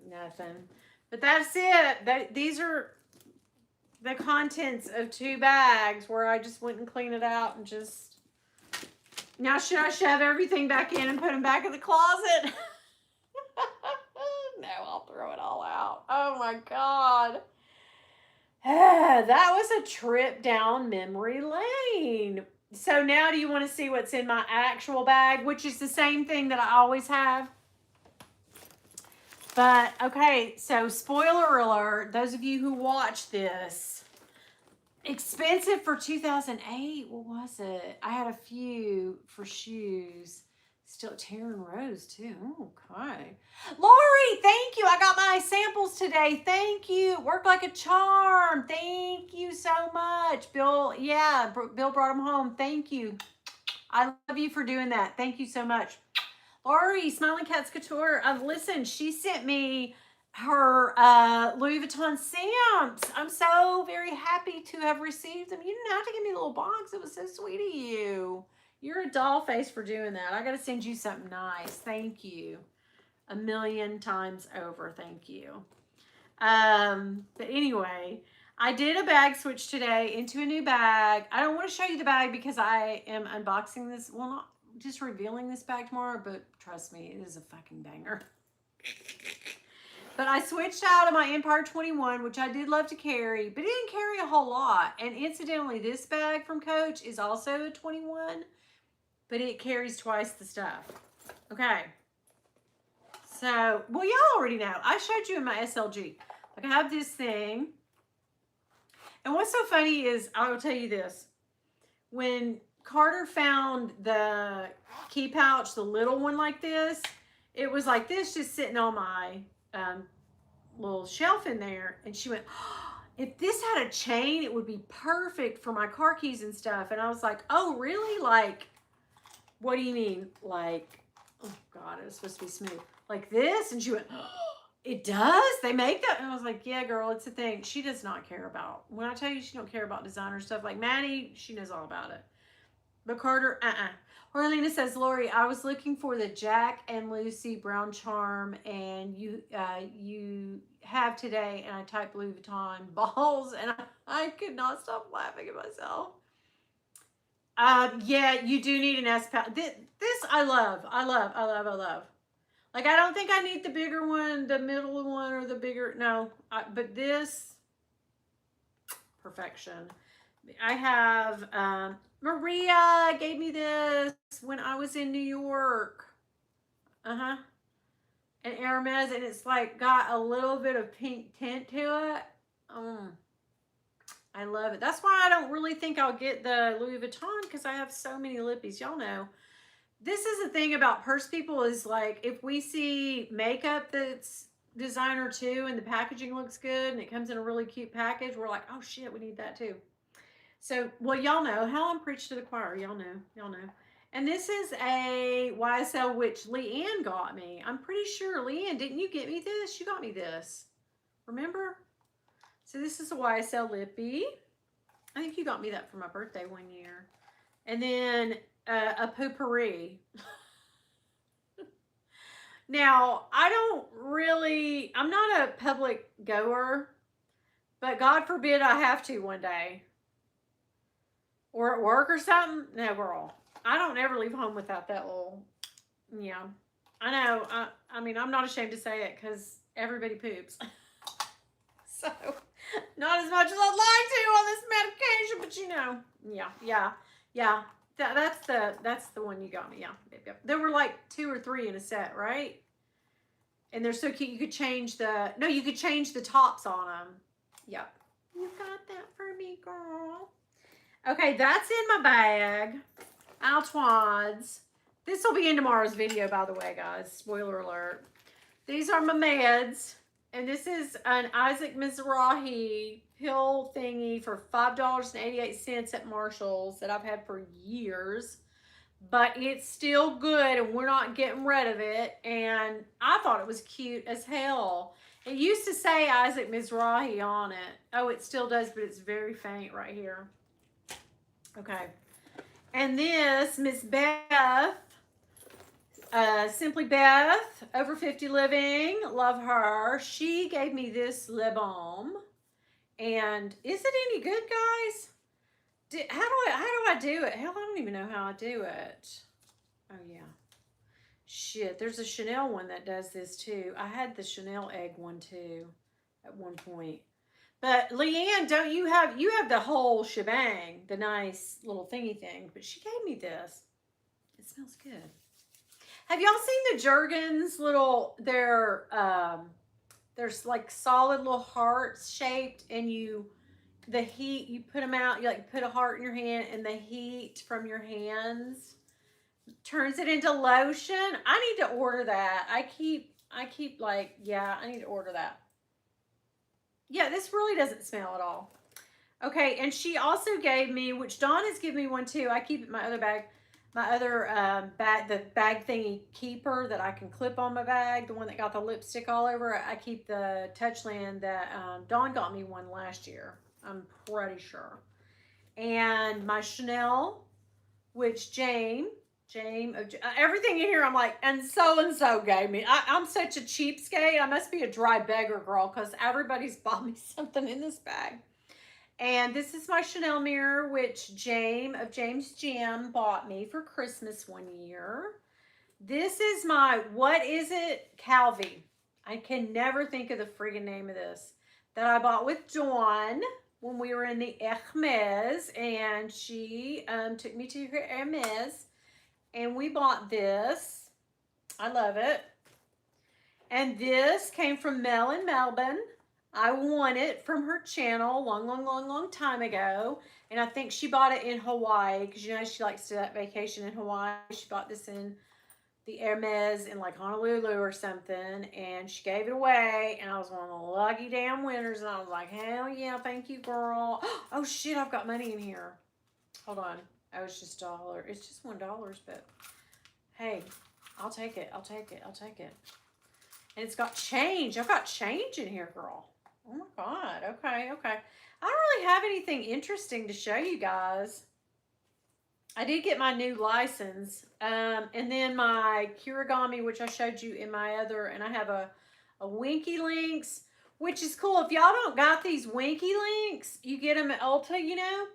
nothing. But that's it. These are the contents of 2 bags where I just went and cleaned it out and just... Now, should I shove everything back in and put them back in the closet? No, I'll throw it all out. Oh my God. That was a trip down memory lane. So now do you want to see what's in my actual bag, which is the same thing that I always have? But, okay, so spoiler alert, those of you who watch this, expensive for 2008. What was it? I had a few for shoes. Still Taryn Rose too. Okay. Lori, thank you. I got my samples today. Thank you. Worked like a charm. Thank you so much. Bill, yeah, Bill brought them home. Thank you. I love you for doing that. Thank you so much. Lori, Smiling Cats Couture. Listen, she sent me her Louis Vuitton stamps. I'm so very happy to have received them. You didn't have to give me a little box. It was so sweet of you. You're a doll face for doing that. I got to send you something nice. Thank you. 1,000,000 times over. Thank you. But anyway, I did a bag switch today into a new bag. I don't want to show you the bag because I am unboxing this. Well, not just revealing this bag tomorrow, but trust me, it is a fucking banger. But I switched out of my Empire 21, which I did love to carry, but it didn't carry a whole lot. And incidentally, this bag from Coach is also a 21, but it carries twice the stuff. Okay. So, well, y'all already know. I showed you in my SLG. Like, I have this thing. And what's so funny is, I will tell you this. When Carter found the key pouch, the little one like this, it was like this just sitting on my little shelf in there. And she went, oh, if this had a chain, it would be perfect for my car keys and stuff. And I was like, oh, really? Like, what do you mean? Like, oh God, it was supposed to be smooth. Like this? And she went, oh, it does? They make that? And I was like, yeah, girl, it's a thing. She does not care about, when I tell you she don't care about designer stuff, like Maddie, she knows all about it. But Carter, Orlina says, Lori, I was looking for the Jack and Lucy brown charm, and you have today, and I typed Louis Vuitton balls, and I could not stop laughing at myself. Yeah, you do need an S pouch. This I love. Like, I don't think I need the bigger one, the middle one, or the bigger, no. But this, perfection. I have, Maria gave me this when I was in New York. And Hermes, and it's like got a little bit of pink tint to it. I love it. That's why I don't really think I'll get the Louis Vuitton, because I have so many lippies. Y'all know. This is the thing about purse people, is like, if we see makeup that's designer too and the packaging looks good and it comes in a really cute package, we're like, oh shit, we need that too. So, well, y'all know. Helen preached to the choir. Y'all know. And this is a YSL, which Leanne got me. I'm pretty sure, Leanne, didn't you get me this? You got me this. Remember? So this is a YSL lippy. I think you got me that for my birthday one year. And then a potpourri. Now, I'm not a public goer, but God forbid I have to one day. Or at work or something. No, girl. I don't ever leave home without that little, yeah. I know. I mean, I'm not ashamed to say it, because everybody poops. So, not as much as I'd like to on this medication, but you know, yeah. That's the one you got me. Yeah. There were like 2 or 3 in a set, right? And they're so cute. You could change the tops on them. Yep. You got that for me, girl. Okay, that's in my bag. Altoids. This will be in tomorrow's video, by the way, guys. Spoiler alert. These are my meds. And this is an Isaac Mizrahi pill thingy for $5.88 at Marshall's that I've had for years. But it's still good, and we're not getting rid of it. And I thought it was cute as hell. It used to say Isaac Mizrahi on it. Oh, it still does, but it's very faint right here. Okay. And this, Miss Beth, Simply Beth, Over 50 Living, love her. She gave me this lip balm. And is it any good, guys? How do I do it? Hell, I don't even know how I do it. Oh, yeah. Shit, there's a Chanel one that does this too. I had the Chanel egg one too at one point. But Leanne, don't you have the whole shebang, the nice little thingy thing. But she gave me this. It smells good. Have y'all seen the Jergens little, there's like solid little hearts shaped, and the heat, you put them out, you like put a heart in your hand, and the heat from your hands turns it into lotion. I need to order that. I keep like, yeah, I need to order that. Yeah, this really doesn't smell at all. Okay, and she also gave me, which Dawn has given me one too. I keep it in my other bag. My other bag, the bag thingy keeper that I can clip on my bag, the one that got the lipstick all over. I keep the Touchland that Dawn got me one last year. I'm pretty sure. And my Chanel, which James, everything in here, I'm like, and so gave me. I'm such a cheapskate. I must be a dry beggar girl, because everybody's bought me something in this bag. And this is my Chanel mirror, which James Jam bought me for Christmas one year. This is my, what is it? Calvi. I can never think of the friggin' name of this. That I bought with Dawn when we were in the Hermes. And she took me to her Hermes. And we bought this. I love it. And this came from Mel in Melbourne. I won it from her channel long time ago. And I think she bought it in Hawaii because, you know, she likes to vacation in Hawaii. She bought this in the Hermes in like Honolulu or something. And she gave it away. And I was one of the lucky damn winners. And I was like, hell yeah, thank you, girl. Oh, shit, I've got money in here. Hold on. Oh, it's just $1. It's just $1, but hey, I'll take it. I'll take it. I'll take it. And it's got change. I've got change in here, girl. Oh my God. Okay, okay. I don't really have anything interesting to show you guys. I did get my new license. And then my Kurigami, which I showed you in my other, and I have a Winky Links, which is cool. If y'all don't got these Winky Links, you get them at Ulta, you know,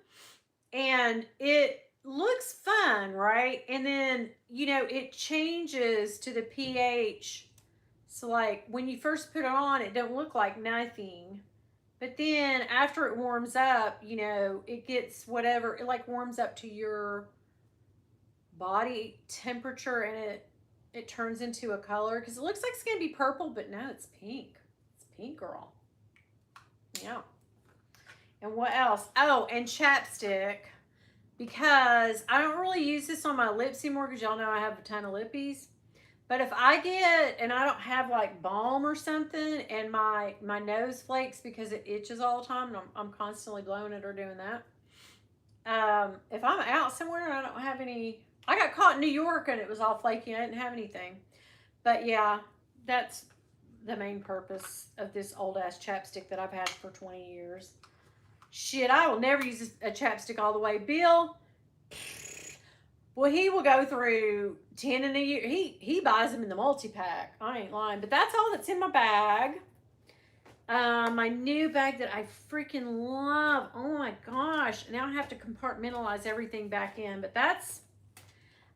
and it looks fun, right? And then, you know, it changes to the pH. So like when you first put it on, it don't look like nothing. But then after it warms up, you know, it gets whatever, it like warms up to your body temperature, and it turns into a color. Because it looks like it's going to be purple, but no, it's pink. It's pink, girl. Yeah. And what else? Oh, and chapstick. Because I don't really use this on my lips anymore because y'all know I have a ton of lippies. But if I get, and I don't have like balm or something, and my nose flakes because it itches all the time, and I'm constantly blowing it or doing that. If I'm out somewhere and I don't have any, I got caught in New York and it was all flaky and I didn't have anything. But yeah, that's the main purpose of this old ass chapstick that I've had for 20 years. Shit, I will never use a chapstick all the way. Bill, well, he will go through 10 in a year. He buys them in the multi-pack. I ain't lying. But that's all that's in my bag. My new bag that I freaking love. Oh my gosh. Now I have to compartmentalize everything back in. But that's,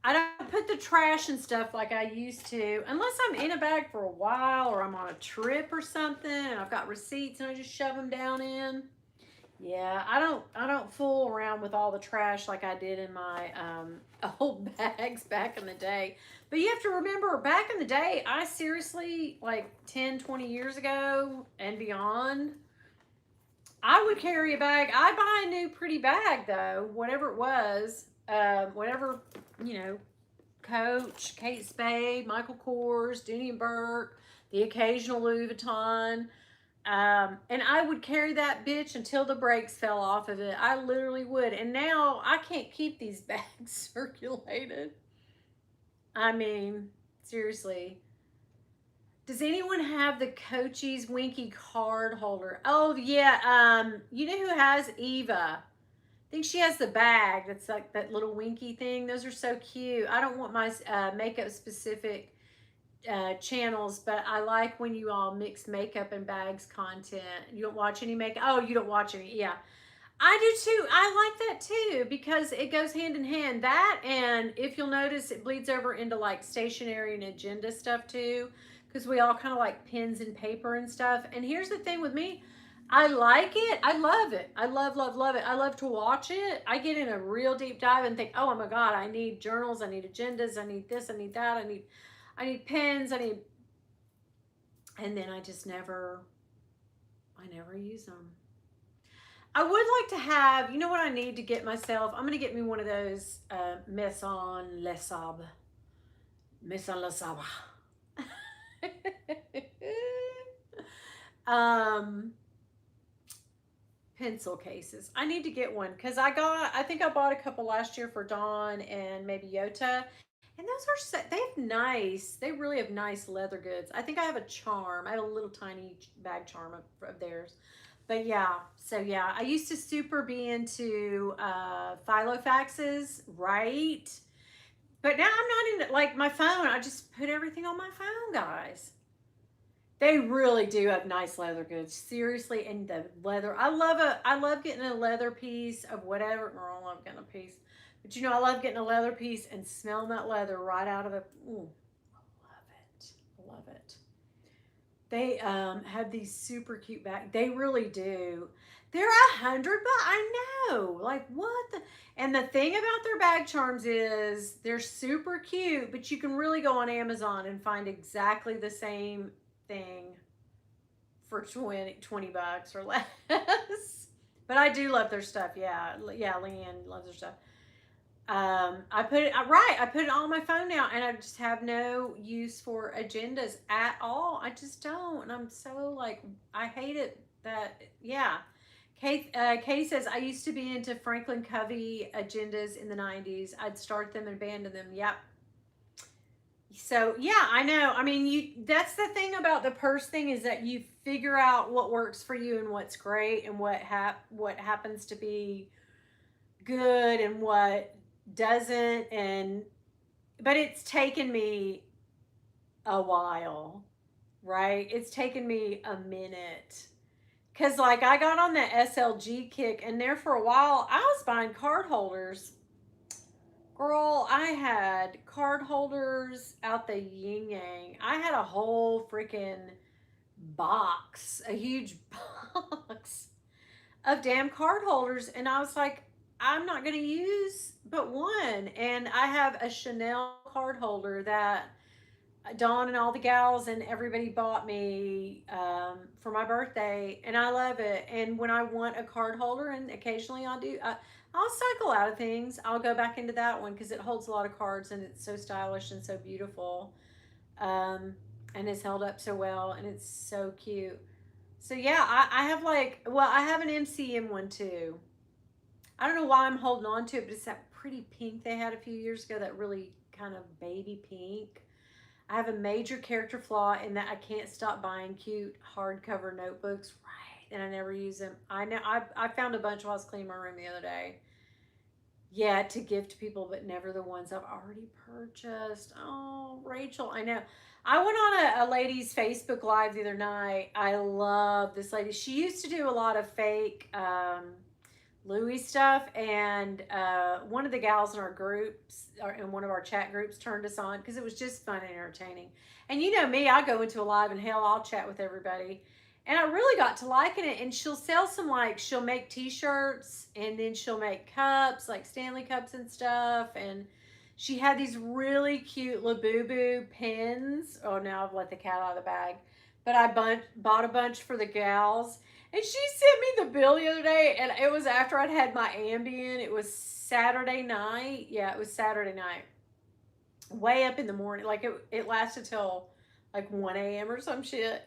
I don't put the trash and stuff like I used to. Unless I'm in a bag for a while or I'm on a trip or something and I've got receipts and I just shove them down in. Yeah, I don't fool around with all the trash like I did in my old bags back in the day. But you have to remember, back in the day, I seriously, like 10, 20 years ago and beyond, I would carry a bag. I'd buy a new pretty bag though, whatever it was, whatever, you know, Coach, Kate Spade, Michael Kors, Dooney and Burke, the occasional Louis Vuitton. And I would carry that bitch until the brakes fell off of it. I literally would. And now I can't keep these bags circulated. I mean, seriously. Does anyone have the Coach's Winky card holder? Oh, yeah. You know who has Eva? I think she has the bag that's like that little Winky thing. Those are so cute. I don't want my makeup specific channels, but I like when you all mix makeup and bags content. You don't watch any makeup? Oh, you don't watch any? Yeah, I do too. I like that too because it goes hand in hand. That, and if you'll notice, it bleeds over into like stationery and agenda stuff too, because we all kind of like pens and paper and stuff. And here's the thing with me, I like it. I love it. I love it. I love to watch it. I get in a real deep dive and think, oh my God, I need journals, I need agendas, I need this, I need that, I need pens, and then I just never use them. I would like to have, you know what I need to get myself? I'm going to get me one of those Maison Les Sables. Maison Les Sables. Pencil cases. I need to get one because I think I bought a couple last year for Dawn and maybe Yota. And those are, they really have nice leather goods. I think I have a charm. I have a little tiny bag charm of theirs. But yeah, so yeah, I used to super be into Filofaxes, right? But now I'm not into, like my phone, I just put everything on my phone, guys. They really do have nice leather goods. Seriously, and the leather. I love getting a leather piece of whatever. Girl, I love getting a piece. But you know, I love getting a leather piece and smelling that leather right out of the. Ooh, I love it. I love it. They have these super cute bags. They really do. They're 100, but I know. Like what the and the thing about their bag charms is they're super cute, but you can really go on Amazon and find exactly the same thing for 20 bucks or less. But I do love their stuff. Yeah. Yeah, Leanne loves their stuff. I put it right. I put it on my phone now, and I just have no use for agendas at all. I just don't, and I'm so like I hate it. That yeah. Katie says I used to be into Franklin Covey agendas in the '90s. I'd start them and abandon them. Yep. So yeah, I know. I mean, you. That's the thing about the purse thing is that you figure out what works for you and what's great and what happens to be good and what doesn't and but it's taken me a while, right? It's taken me a minute because like I got on the SLG kick and there for a while I was buying card holders. Girl, I had card holders out the yin yang. I had a whole freaking box, a huge box of damn card holders, and I was like, I'm not going to use but one. And I have a Chanel card holder that Dawn and all the gals and everybody bought me for my birthday, and I love it. And when I want a card holder, and occasionally I'll cycle out of things. I'll go back into that one because it holds a lot of cards and it's so stylish and so beautiful, um, and it's held up so well and it's so cute. So yeah, I have like, well, I have an MCM one too. I don't know why I'm holding on to it, but it's that pretty pink they had a few years ago, that really kind of baby pink. I have a major character flaw in that I can't stop buying cute hardcover notebooks, right? And I never use them. I know I found a bunch while I was cleaning my room the other day. Yeah, to give to people, but never the ones I've already purchased. Oh, Rachel, I know. I went on a lady's Facebook Live the other night. I love this lady. She used to do a lot of fake Louis stuff, and one of the gals in our groups, or in one of our chat groups, turned us on because it was just fun and entertaining. And you know me, I go into a live and hell, I'll chat with everybody. And I really got to liking it. And she'll sell some, like, she'll make t-shirts and then she'll make cups, like Stanley cups and stuff. And she had these really cute Labubu pins. Oh, now I've let the cat out of the bag. But I bought a bunch for the gals. And she sent me the bill the other day, and it was after I'd had my Ambien. It was Saturday night. Yeah, it was Saturday night. Way up in the morning. Like, it lasted till like 1 a.m. or some shit.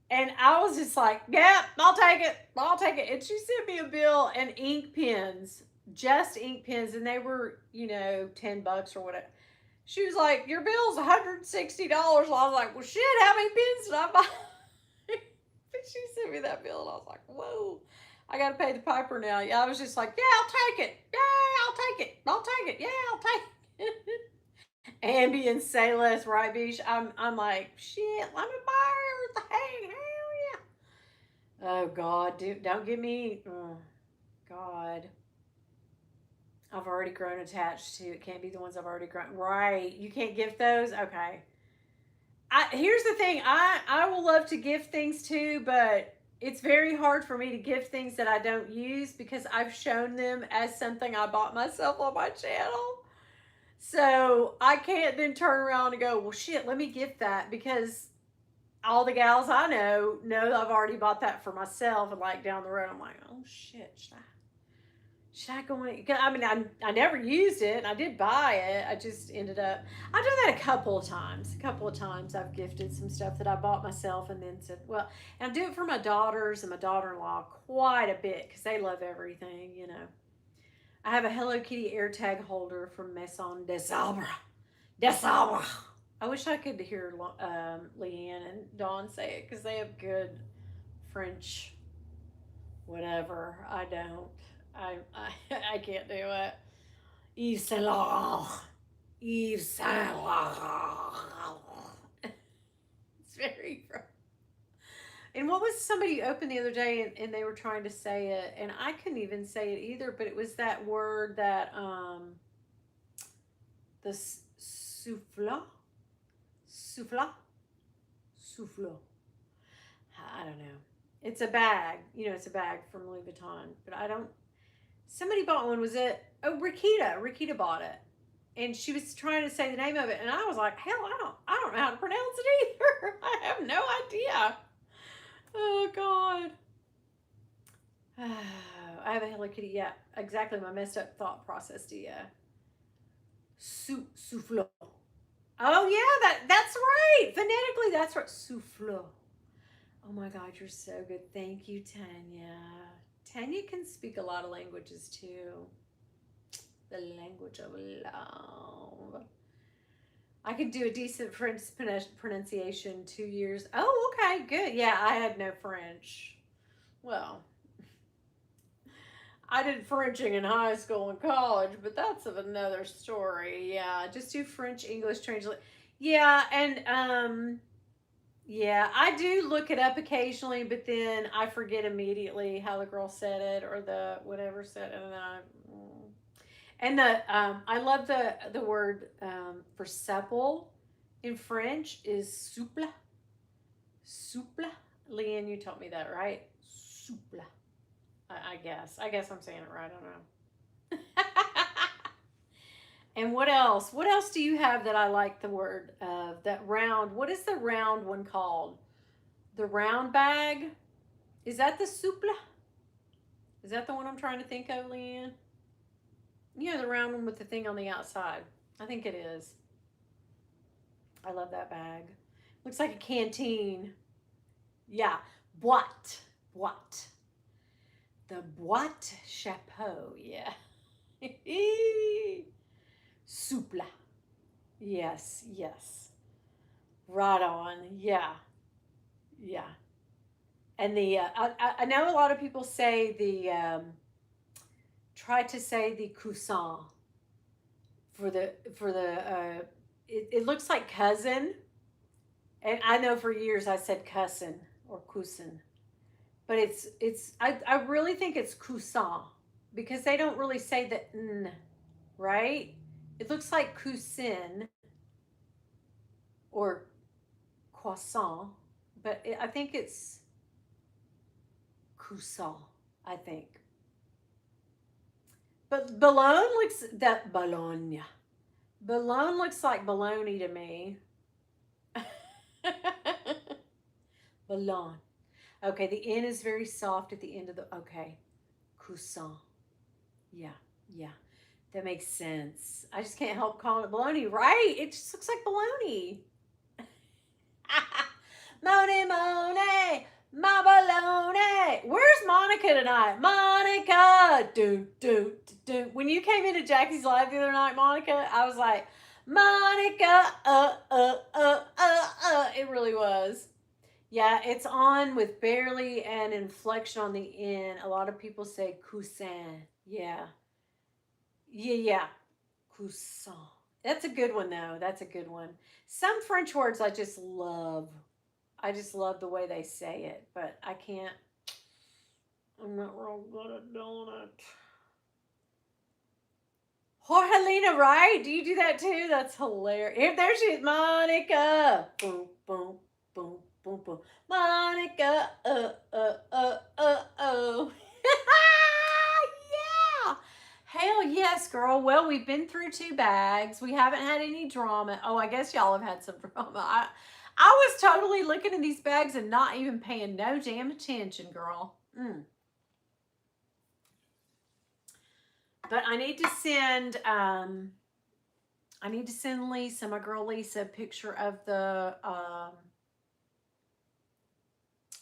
And I was just like, yeah, I'll take it. I'll take it. And she sent me a bill and ink pens, just ink pens. And they were, $10 or whatever. She was like, your bill's $160. Well, I was like, well, shit, how many pens did I buy? But she sent me that bill and I was like, whoa, I got to pay the piper now. Yeah, I was just like, yeah, I'll take it. Yeah, I'll take it. I'll take it. Yeah, I'll take it. Ambient, say less, right, Beach? I'm like, shit, let me buy her the thing. Hell yeah. Oh, God, dude, don't get me. Oh, God. I've already grown attached to. It can't be the ones I've already grown. Right. You can't gift those? Okay. Here's the thing. I will love to gift things too, but it's very hard for me to gift things that I don't use because I've shown them as something I bought myself on my channel. So I can't then turn around and go, well, shit, let me gift that, because all the gals I know I've already bought that for myself, and like down the road, I'm like, oh shit, should I go in? I mean, I never used it. I did buy it. I just ended up, I've done that a couple of times. A couple of times I've gifted some stuff that I bought myself and then said, well, and I do it for my daughters and my daughter-in-law quite a bit because they love everything. I have a Hello Kitty AirTag holder from Maison des Arbres. Des Arbres. I wish I could hear Leanne and Dawn say it because they have good French whatever. I don't. I can't do it. Yves Saint Laurent. Yves Saint Laurent. It's very French. And what was somebody opened the other day and they were trying to say it and I couldn't even say it either, but it was that word that the souffla, souffla, souffla. I don't know. It's a bag. You know, it's a bag from Louis Vuitton, but I don't. Somebody bought one. Was it? Oh, Rikita. Rikita bought it, and she was trying to say the name of it, and I was like, "Hell, I don't know how to pronounce it either. I have no idea." Oh God. I have a Hello Kitty. Yeah, exactly. My messed up thought process. Do you? Soufflot. Oh yeah, that's right. Phonetically, that's right. Soufflot. Oh my God, you're so good. Thank you, Tanya. Tanya can speak a lot of languages too. The language of love. I could do a decent French pronunciation 2 years. Oh, okay, good. Yeah, I had no French. Well, I did Frenching in high school and college, but that's of another story. Yeah, just do French English translate. Yeah, and yeah, I do look it up occasionally, but then I forget immediately how the girl said it or the whatever said it, and then and the I love the word for supple in French is souple. Souple. Leanne, you taught me that, right? Souple. I guess. I guess I'm saying it right. I don't know. And what else? What else do you have that I like the word of? That round. What is the round one called? The round bag? Is that the souple? Is that the one I'm trying to think of, Leanne? You know, the round one with the thing on the outside. I think it is. I love that bag. Looks like a canteen. Yeah. Boîte. Boîte. The boîte chapeau. Yeah. Souple. Yes. Yes. Right on. Yeah. Yeah. And the I know a lot of people say the try to say the coussin for the it looks like cousin, and I know for years I said cousin or cousin, but I really think it's coussin because they don't really say the n, right? It looks like cousin or croissant, but I think it's coussin. I think. But Bologna looks that Bologna. Bologna looks like baloney to me. Bologna. Okay, the N is very soft at the end of the. Okay, coussin. Yeah, yeah, that makes sense. I just can't help calling it bologna, right? It just looks like bologna. Moni, Moni, my baloney. Where's Monica tonight? Monica. Do, do, do. When you came into Jackie's live the other night, Monica, I was like, Monica, It really was. Yeah, it's on with barely an inflection on the N. A lot of people say coussin. Yeah. Yeah, yeah. Coussin. That's a good one, though. That's a good one. Some French words I just love. I just love the way they say it, but I can't. I'm not real good at doing it. Jorgelina, right? Do you do that too? That's hilarious. Here, there she is, Monica. Boom, boom, boom, boom, boom. Monica, oh. Yeah. Hell yes, girl. Well, we've been through 2 bags. We haven't had any drama. Oh, I guess y'all have had some drama. I was totally looking at these bags and not even paying no damn attention, girl. But I need to send Lisa, my girl Lisa, a picture of the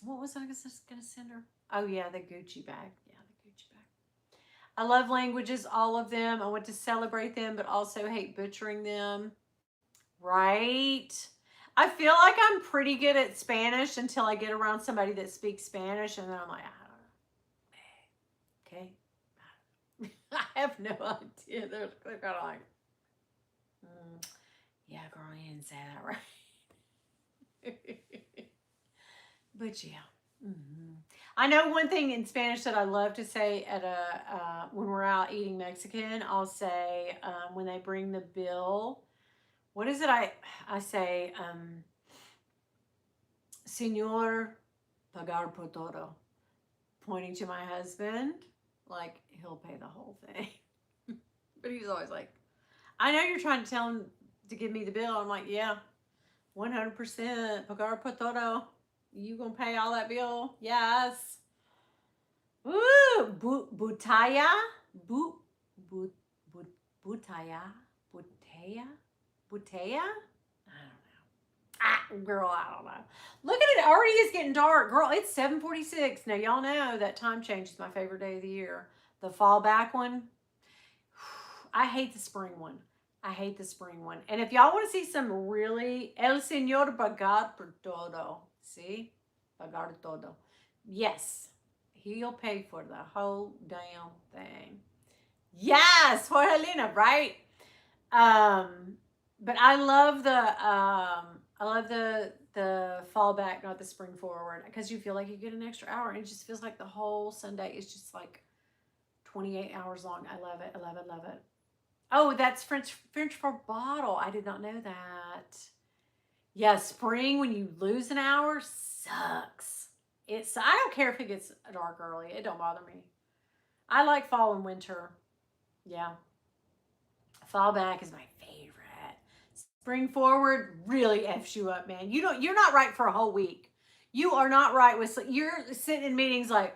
what was I just gonna send her? Oh yeah, the Gucci bag. Yeah, the Gucci bag. I love languages, all of them. I want to celebrate them, but also hate butchering them. Right? I feel like I'm pretty good at Spanish until I get around somebody that speaks Spanish, and then I'm like, I don't know. Okay. I have no idea. They're kind of like, yeah, girl, you didn't say that right. But yeah. I know one thing in Spanish that I love to say at when we're out eating Mexican. I'll say when they bring the bill. What is it? I say, Señor, pagar por todo, pointing to my husband, like he'll pay the whole thing. But he's always like, I know you're trying to tell him to give me the bill. I'm like, yeah, 100%, pagar por todo. You gonna pay all that bill? Yes. Ooh, butaya, but, butaya, butaya, butaya. I don't know. Girl, I don't know. Look at it. Already is getting dark. Girl, it's 7:46. Now, y'all know that time change is my favorite day of the year. The fall back one. I hate the spring one. I hate the spring one. And if y'all want to see some really El Señor pagar por todo. See? Pagar todo. Yes. He'll pay for the whole damn thing. Yes, Jorgelina, right? But I love the fallback, not the spring forward, because you feel like you get an extra hour, and it just feels like the whole Sunday is just like 28 hours long. I love it. I love it. Love it. Oh, that's French for bottle. I did not know that. Yeah, spring when you lose an hour sucks. I don't care if it gets dark early. It don't bother me. I like fall and winter. Yeah. Fall back is my favorite. Spring forward really F's you up, man. You're not right for a whole week. You are not right with, you're sitting in meetings like,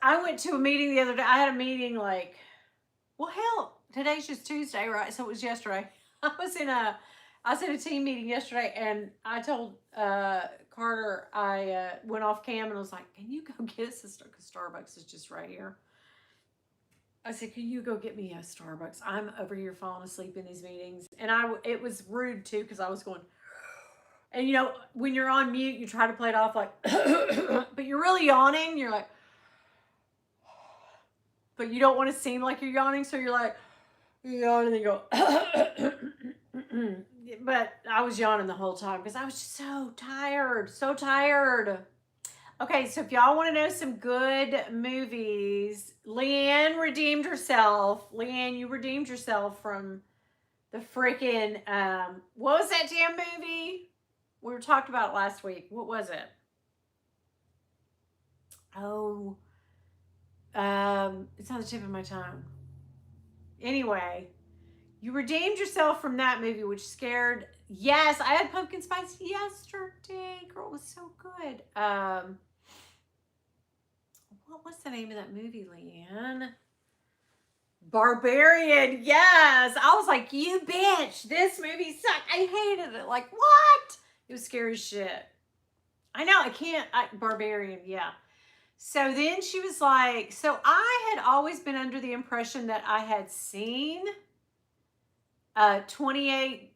I went to a meeting the other day. I had a meeting like, well, hell, today's just Tuesday, right? So it was yesterday. I was in a team meeting yesterday, and I told Carter, I went off cam and was like, can you go get us a Starbucks? Because Starbucks is just right here. I said, can you go get me a Starbucks? I'm over here falling asleep in these meetings. And it was rude too, because I was going, and you know, when you're on mute, you try to play it off like, but you're really yawning. You're like, but you don't want to seem like you're yawning. So you're like, you yawn and then you go, but I was yawning the whole time because I was just so tired, so tired. Okay, so if y'all want to know some good movies, Leanne redeemed herself. Leanne, you redeemed yourself from the freaking, what was that damn movie? We were talking about it last week. What was it? Oh, it's on the tip of my tongue. Anyway, you redeemed yourself from that movie, which scared. Yes, I had pumpkin spice yesterday. Girl, it was so good. What was the name of that movie, Leanne? Barbarian. Yes. I was like, you bitch. This movie sucked. I hated it. Like, what? It was scary as shit. I know. Barbarian. Yeah. So then she was like, so I had always been under the impression that I had seen 28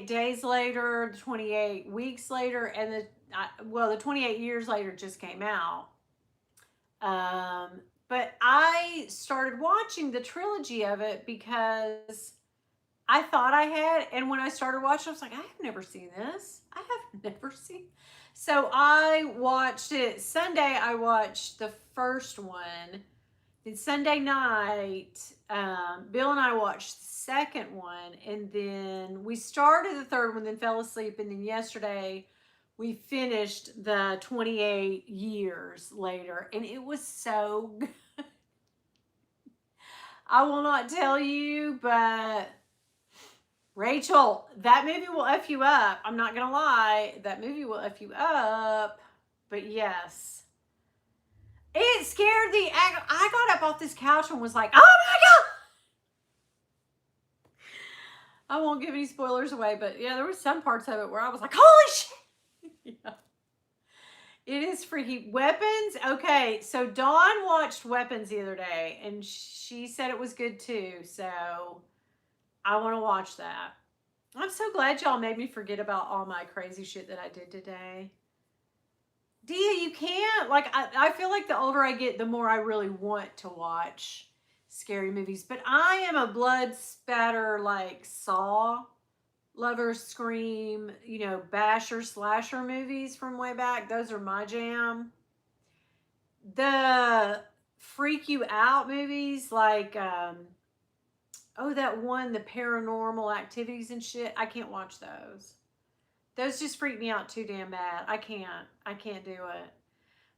days later, the 28 weeks later, and the 28 years later just came out. But I started watching the trilogy of it because I thought I had, and when I started watching, I was like, I have never seen this. I have never seen. So I watched it Sunday. I watched the first one. Then Sunday night, Bill and I watched the second one, and then we started the third one, then fell asleep, and then yesterday we finished the 28 years later, and it was so good. I will not tell you, but Rachel, that movie will F you up. I'm not going to lie. That movie will F you up. But yes. It scared I got up off this couch and was like, oh my God. I won't give any spoilers away, but yeah, there were some parts of it where I was like, holy shit. Yeah. It is freaky. Weapons. Okay, so Dawn watched Weapons the other day, and she said it was good too. So I want to watch that. I'm so glad y'all made me forget about all my crazy shit that I did today. Dia, you can't. Like, I feel like the older I get, the more I really want to watch scary movies. But I am a blood spatter, like, Saw Lover, Scream, you know, basher, slasher movies from way back. Those are my jam. The freak you out movies, like, oh, that one, the paranormal activities and shit. I can't watch those. Those just freak me out too damn bad. I can't. I can't do it.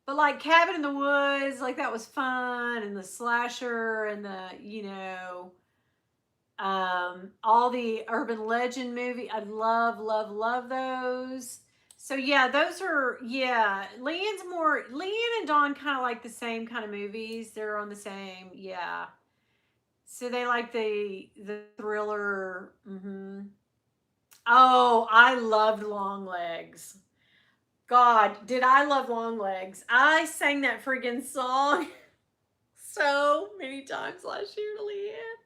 But like Cabin in the Woods, like that was fun, and the slasher and the, you know, all the urban legend movie. I love, love, love those. So yeah, those are, yeah. Leanne and Dawn kind of like the same kind of movies. They're on the same, yeah. So they like the thriller. Oh, I loved Long Legs. God, did I love Long Legs? I sang that friggin' song so many times last year to Leanne.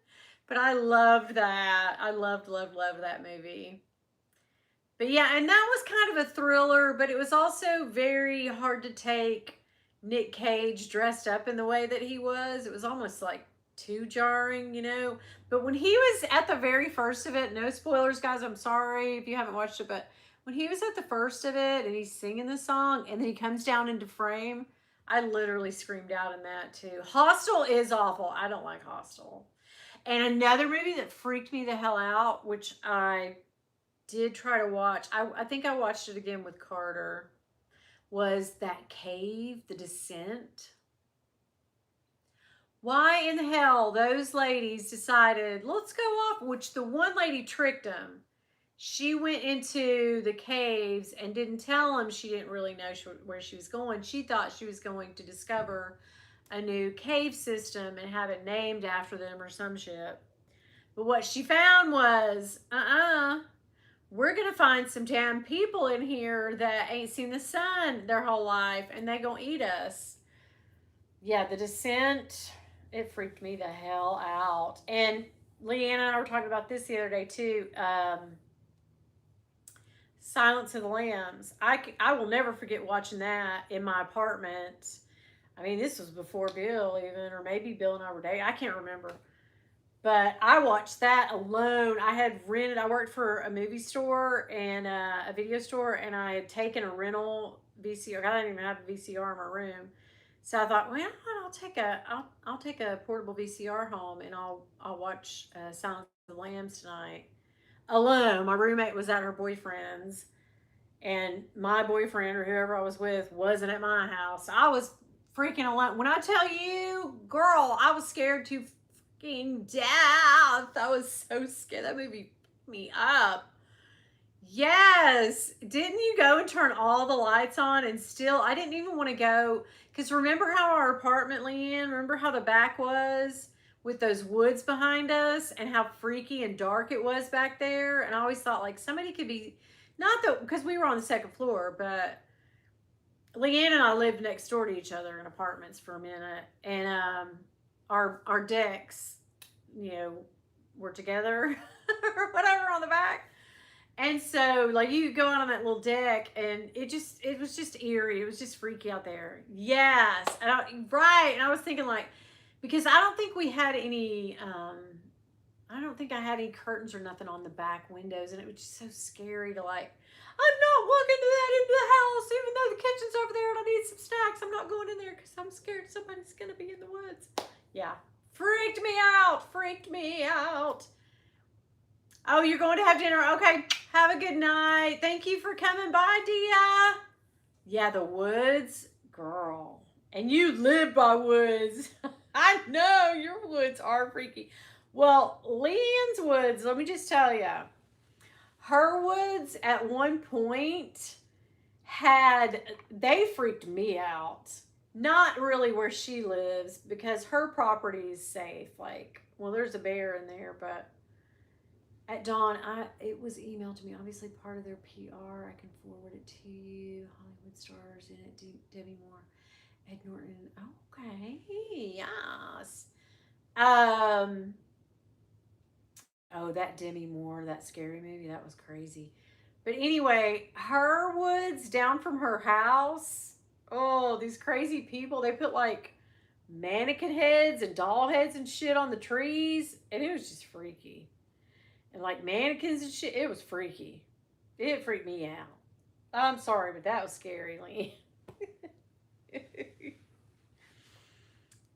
But I loved that. I loved, loved, loved that movie. But yeah, and that was kind of a thriller, but it was also very hard to take Nick Cage dressed up in the way that he was. It was almost like too jarring, you know. But when he was at the very first of it, no spoilers, guys, I'm sorry if you haven't watched it, but when he was at the first of it and he's singing the song and then he comes down into frame, I literally screamed out in that too. Hostel is awful. I don't like Hostel. And another movie that freaked me the hell out, which I did try to watch, I think I watched it again with Carter, was that Cave, The Descent. Why in the hell those ladies decided, let's go off, which the one lady tricked them. She went into the caves and didn't tell them she didn't really know where she was going. She thought she was going to discover a new cave system and have it named after them or some shit. But what she found was, we're gonna find some damn people in here that ain't seen the sun their whole life and they gonna eat us. Yeah, The Descent, it freaked me the hell out. And Leanne and I were talking about this the other day too. Silence of the Lambs. I will never forget watching that in my apartment. I mean, this was before Bill even, or maybe Bill and I were dating. I can't remember. But I watched that alone. I worked for a movie store and a video store, and I had taken a rental VCR. I didn't even have a VCR in my room. So I thought, well, I'll take a portable VCR home and I'll watch Silence of the Lambs tonight alone. My roommate was at her boyfriend's, and my boyfriend or whoever I was with wasn't at my house. I was freaking alone. When I tell you, girl, I was scared to fucking death. I was so scared. That movie fucked me up. Yes. Didn't you go and turn all the lights on and still, I didn't even want to go. Because remember how our apartment, Leanne, remember how the back was with those woods behind us and how freaky and dark it was back there? And I always thought like somebody could be, not that, because we were on the second floor, but Leanne and I lived next door to each other in apartments for a minute. And our decks, you know, were together or whatever on the back. And so, like, you could go out on that little deck, and it was just eerie. It was just freaky out there. Yes, right. And I was thinking, like, because I don't think we had any, I don't think I had any curtains or nothing on the back windows, and it was just so scary to like, I'm not walking to that into the house, even though the kitchen's over there and I need some snacks. I'm not going in there because I'm scared somebody's gonna be in the woods. Yeah, freaked me out. Freaked me out. Oh, you're going to have dinner. Okay. Have a good night. Thank you for coming by, Dia. Yeah, the woods, girl. And you live by woods. I know your woods are freaky. Well, Leanne's woods, let me just tell you, her woods at one point they freaked me out. Not really where she lives because her property is safe. Like, well, there's a bear in there, but at dawn, it was emailed to me. Obviously, part of their PR. I can forward it to you. Hollywood stars in it. Debbie Moore, Ed Norton. Okay, yes. Oh, that Demi Moore, that scary movie, that was crazy. But anyway, her woods down from her house. Oh, these crazy people. They put like mannequin heads and doll heads and shit on the trees, and it was just freaky. and like mannequins and shit. It was freaky. It freaked me out. I'm sorry, but that was scary, Lee.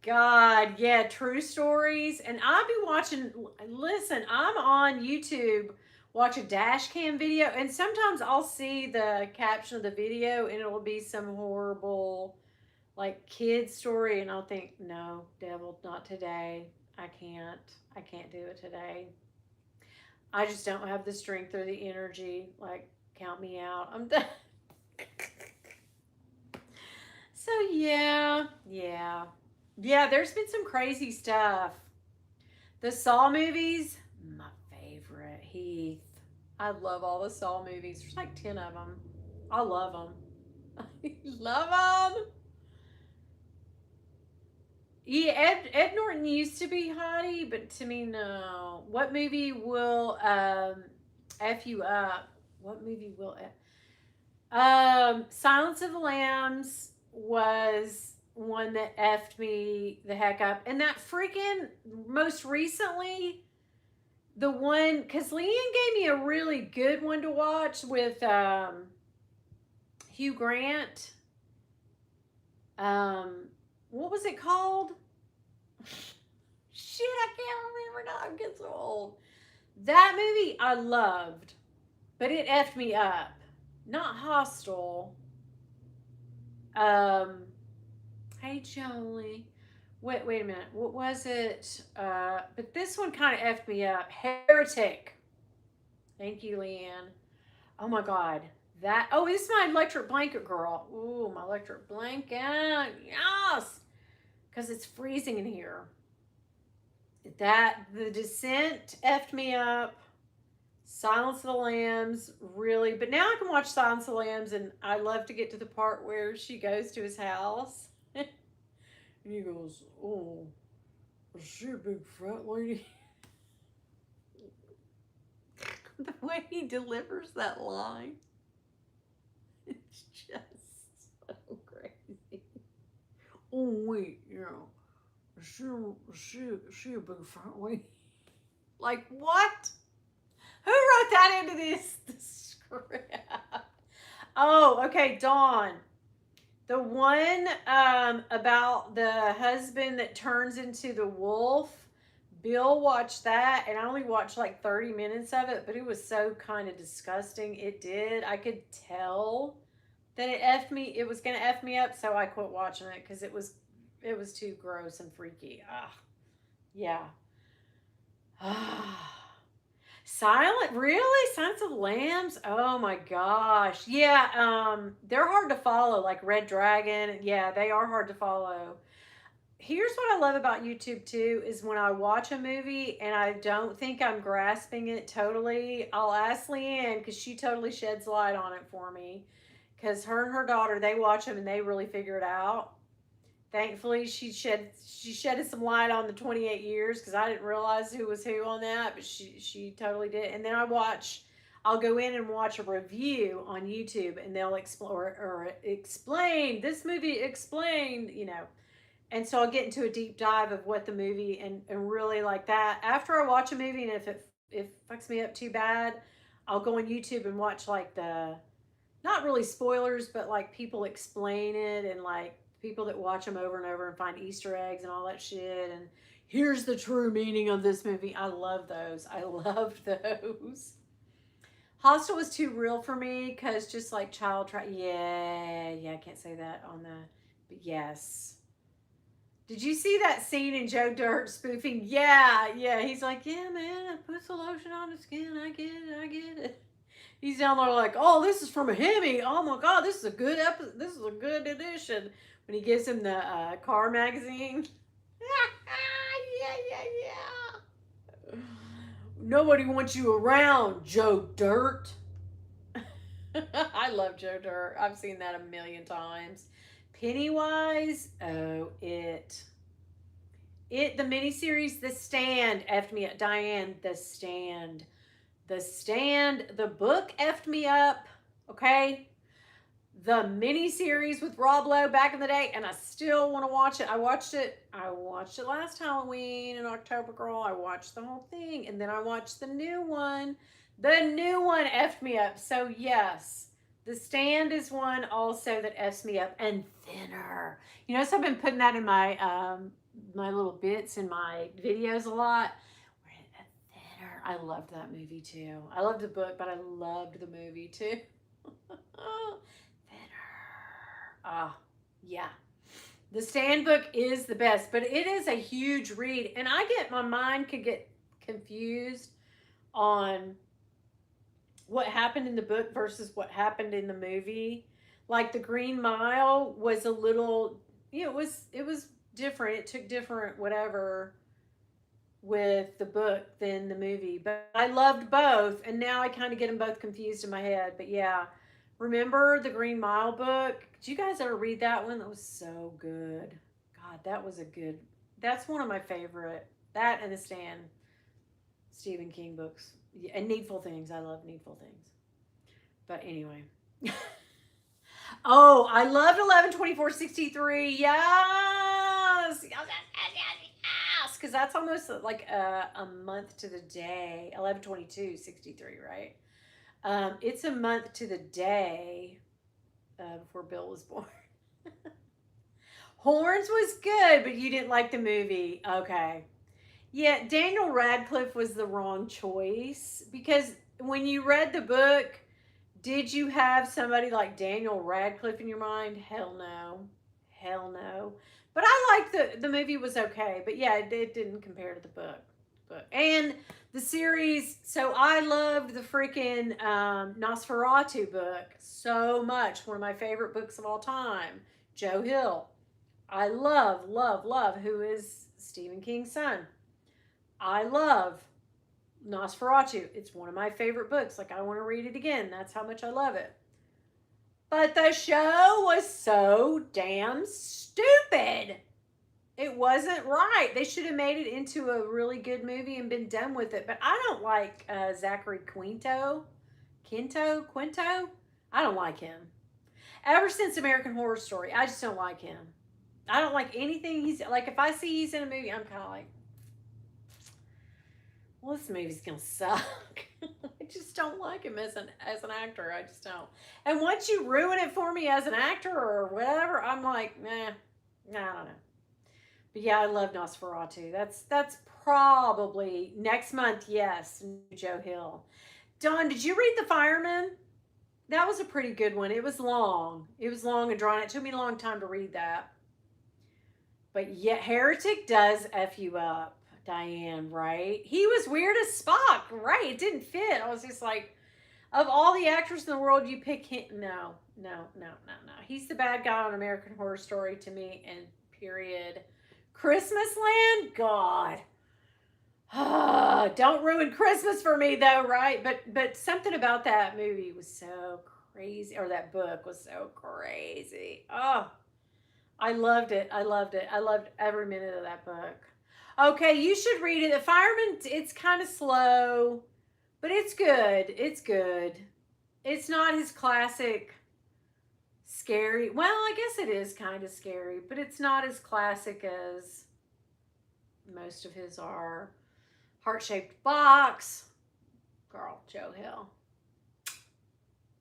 God, yeah, true stories. And I'll be watching, listen, I'm on YouTube, watch a dash cam video, and sometimes I'll see the caption of the video and it'll be some horrible, like, kid story. And I'll think, no, devil, not today. I can't. I can't do it today. I just don't have the strength or the energy. Like, count me out. I'm done. So, yeah, yeah. Yeah, there's been some crazy stuff. The Saw movies, my favorite. Heath. I love all the Saw movies. There's like 10 of them. I love them. I love them. Yeah, Ed Norton used to be hottie, but to me, no. What movie will F you up? What movie will Silence of the Lambs was one that effed me the heck up. And that freaking most recently, the one, because Leanne gave me a really good one to watch with Hugh Grant. What was it called? Shit, I can't remember now. I'm getting so old. That movie I loved, but it effed me up. Not Hostel. Hey Jolie. Wait a minute. What was it? But this one kind of effed me up. Heretic. Thank you, Leanne. Oh my God. This is my electric blanket, girl. Ooh, my electric blanket. Yes. Because it's freezing in here. The Descent effed me up. Silence of the Lambs, really. But now I can watch Silence of the Lambs, and I love to get to the part where she goes to his house. And he goes, oh, is she a big fat lady? The way he delivers that line, it's just so crazy. Oh, wait, yeah. Is she a big fat lady? Like, what? Who wrote that into this script? Oh, okay, Dawn. The one about the husband that turns into the wolf. Bill watched that, and I only watched like 30 minutes of it, but it was so kind of disgusting. It did. I could tell that it was gonna F me up, so I quit watching it because it was too gross and freaky. Yeah. Silence of the Lambs? Oh my gosh. Yeah, they're hard to follow, like Red Dragon. Yeah, they are hard to follow. Here's what I love about YouTube too is when I watch a movie and I don't think I'm grasping it totally, I'll ask Leanne because she totally sheds light on it for me. Because her and her daughter, they watch them and they really figure it out. Thankfully, she shedded some light on the 28 years because I didn't realize who was who on that, but she totally did. And then I'll go in and watch a review on YouTube, and they'll explore or explain this movie explained, And so I'll get into a deep dive of what the movie and really like that. After I watch a movie, and if it fucks me up too bad, I'll go on YouTube and watch like the not really spoilers, but like people explain it and like people that watch them over and over and find Easter eggs and all that shit. And here's the true meaning of this movie. I love those. I love those. Hostel was too real for me because just like yeah, I can't say that on the, but yes. Did you see that scene in Joe Dirt spoofing? Yeah. He's like, yeah, man, I put some lotion on the skin. I get it. He's down there like, oh, this is from a Hemi. Oh my God, this is a good episode. This is a good edition. When he gives him the car magazine. Yeah. Nobody wants you around, Joe Dirt. I love Joe Dirt. I've seen that a million times. Pennywise, the miniseries, The Stand, effed me up. Diane, The Stand. The book effed me up, okay? the mini series with Rob Lowe back in the day, and I still want to watch it. I watched it last Halloween in October, girl. I watched the whole thing, and then I watched the new one. The new one effed me up. So yes, The Stand is one also that effs me up, and Thinner. You know, so I've been putting that in my my little bits in my videos a lot. Thinner. I loved that movie too. I loved the book, but I loved the movie too. Ah, yeah. The Stand book is the best, but it is a huge read. And my mind could get confused on what happened in the book versus what happened in the movie. Like the Green Mile was a little, it was different. It took different whatever with the book than the movie. But I loved both, and now I kind of get them both confused in my head. But yeah, remember the Green Mile book? Did you guys ever read that one? That was so good. God, that's one of my favorite. That and The Stand, Stephen King books. Yeah, and Needful Things. I love Needful Things. But anyway. Oh, I loved 11/24/63. Yes. Yes, because that's almost like a month to the day. 11/22/63, right? It's a month to the day before Bill was born. Horns was good, but you didn't like the movie. Okay. Yeah, Daniel Radcliffe was the wrong choice because when you read the book, did you have somebody like Daniel Radcliffe in your mind? Hell no. Hell no. But I liked the movie was okay, but yeah, it didn't compare to the book. And the series, so I loved the freaking Nosferatu book so much. One of my favorite books of all time. Joe Hill. I love, love, love, who is Stephen King's son. I love Nosferatu. It's one of my favorite books. Like, I want to read it again. That's how much I love it. But the show was so damn stupid. It wasn't right. They should have made it into a really good movie and been done with it. But I don't like Zachary Quinto. Quinto? I don't like him. Ever since American Horror Story, I just don't like him. I don't like anything he's like. If I see he's in a movie, I'm kind of like, well, this movie's gonna suck. I just don't like him as an actor. I just don't. And once you ruin it for me as an actor or whatever, I'm like, nah, I don't know. But yeah, I love Nosferatu. That's probably next month. Yes, Joe Hill. Dawn, did you read The Fireman? That was a pretty good one. It was long. It was long and drawn. It took me a long time to read that. But yeah, Heretic does F you up, Diane, right? He was weird as Spock, right? It didn't fit. I was just like, of all the actors in the world, you pick him. No. He's the bad guy on American Horror Story to me, and period. Christmas Land? God. Don't ruin Christmas for me though, right? But something about that movie was so crazy, or that book was so crazy. Oh, I loved it. I loved it. I loved every minute of that book. Okay, you should read it. The Fireman, it's kind of slow, but it's good. It's good. It's not his classic scary. Well, I guess it is kind of scary, but it's not as classic as most of his are. Heart-shaped box. Girl, Joe Hill.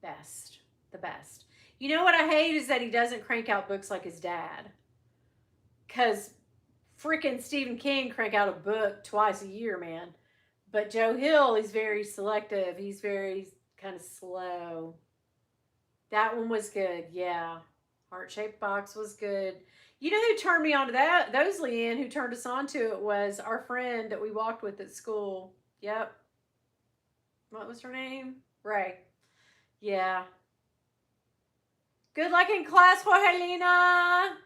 Best. The best. You know what I hate is that he doesn't crank out books like his dad. Because freaking Stephen King crank out a book twice a year, man. But Joe Hill is very selective. He's very kind of slow. That one was good, yeah. Heart-shaped box was good. You know who turned me on to that? Those, Leanne, who turned us on to it was our friend that we walked with at school. Yep. What was her name? Ray. Yeah. Good luck in class, Helena.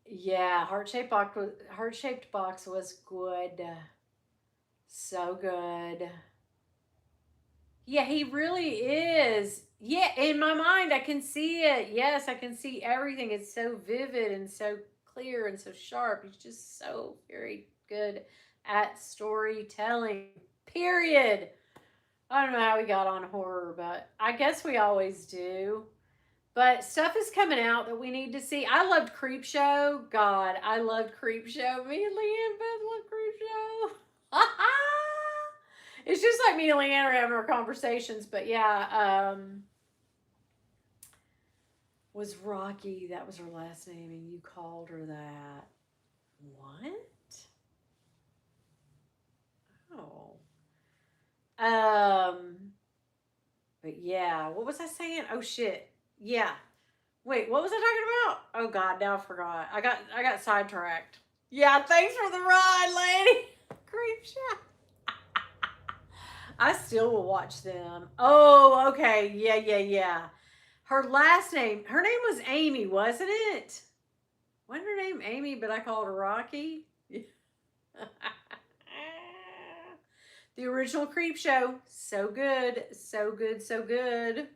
Yeah, heart-shaped box was good. So good. Yeah, he really is. Yeah, in my mind, I can see it. Yes, I can see everything. It's so vivid and so clear and so sharp. He's just so very good at storytelling. Period. I don't know how we got on horror, but I guess we always do. But stuff is coming out that we need to see. I loved Creep Show. God, I loved Creep Show. Me and Leanne both love Creep Show. It's just like me and Leanne are having our conversations. But yeah, was Rocky. That was her last name, and you called her that. What? Oh. But yeah, what was I saying? Oh shit. Yeah. Wait, what was I talking about? Oh god, now I forgot. I got sidetracked. Yeah, thanks for the ride, lady. Creep show. I still will watch them. Oh, okay. Yeah, yeah, yeah. Her last name, her name was Amy, wasn't it? Wasn't her name Amy, but I called her Rocky? The original Creep Show. So good. So good. So good.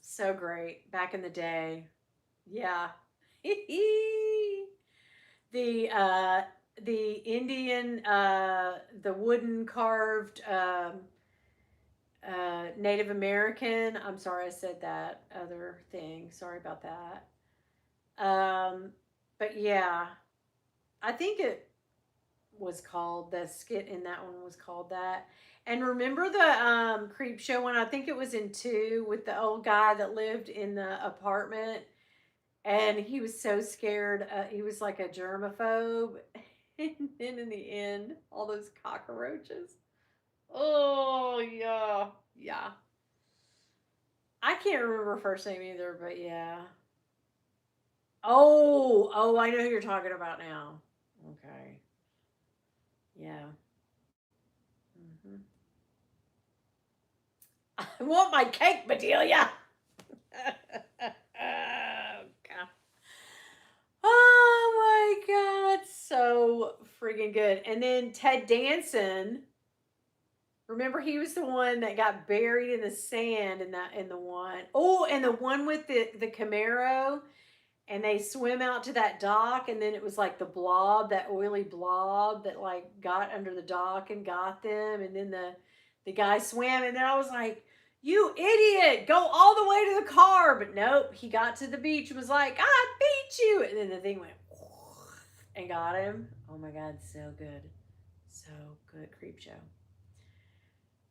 So great. Back in the day. Yeah. the the Indian the wooden carved Native American. I'm sorry I said that other thing. Sorry about that. But yeah, I think it was called the skit in that one was called that. And remember the Creep Show one? I think it was in two with the old guy that lived in the apartment, and he was so scared. He was like a germaphobe, and then in the end, all those cockroaches. Oh yeah, yeah. I can't remember her first name either, but yeah. Oh, I know who you're talking about now. Okay, yeah. Hmm. I want my cake, Bedelia. Oh, God. Oh my God. So freaking good. And then Ted Danson. Remember, he was the one that got buried in the sand in the one. Oh, and the one with the Camaro, and they swim out to that dock, and then it was like the blob, that oily blob that like got under the dock and got them, and then the guy swam, and then I was like, "You idiot! Go all the way to the car!" But nope, he got to the beach and was like, "I beat you!" And then the thing went and got him. Oh my God, so good, so good, Creep Show.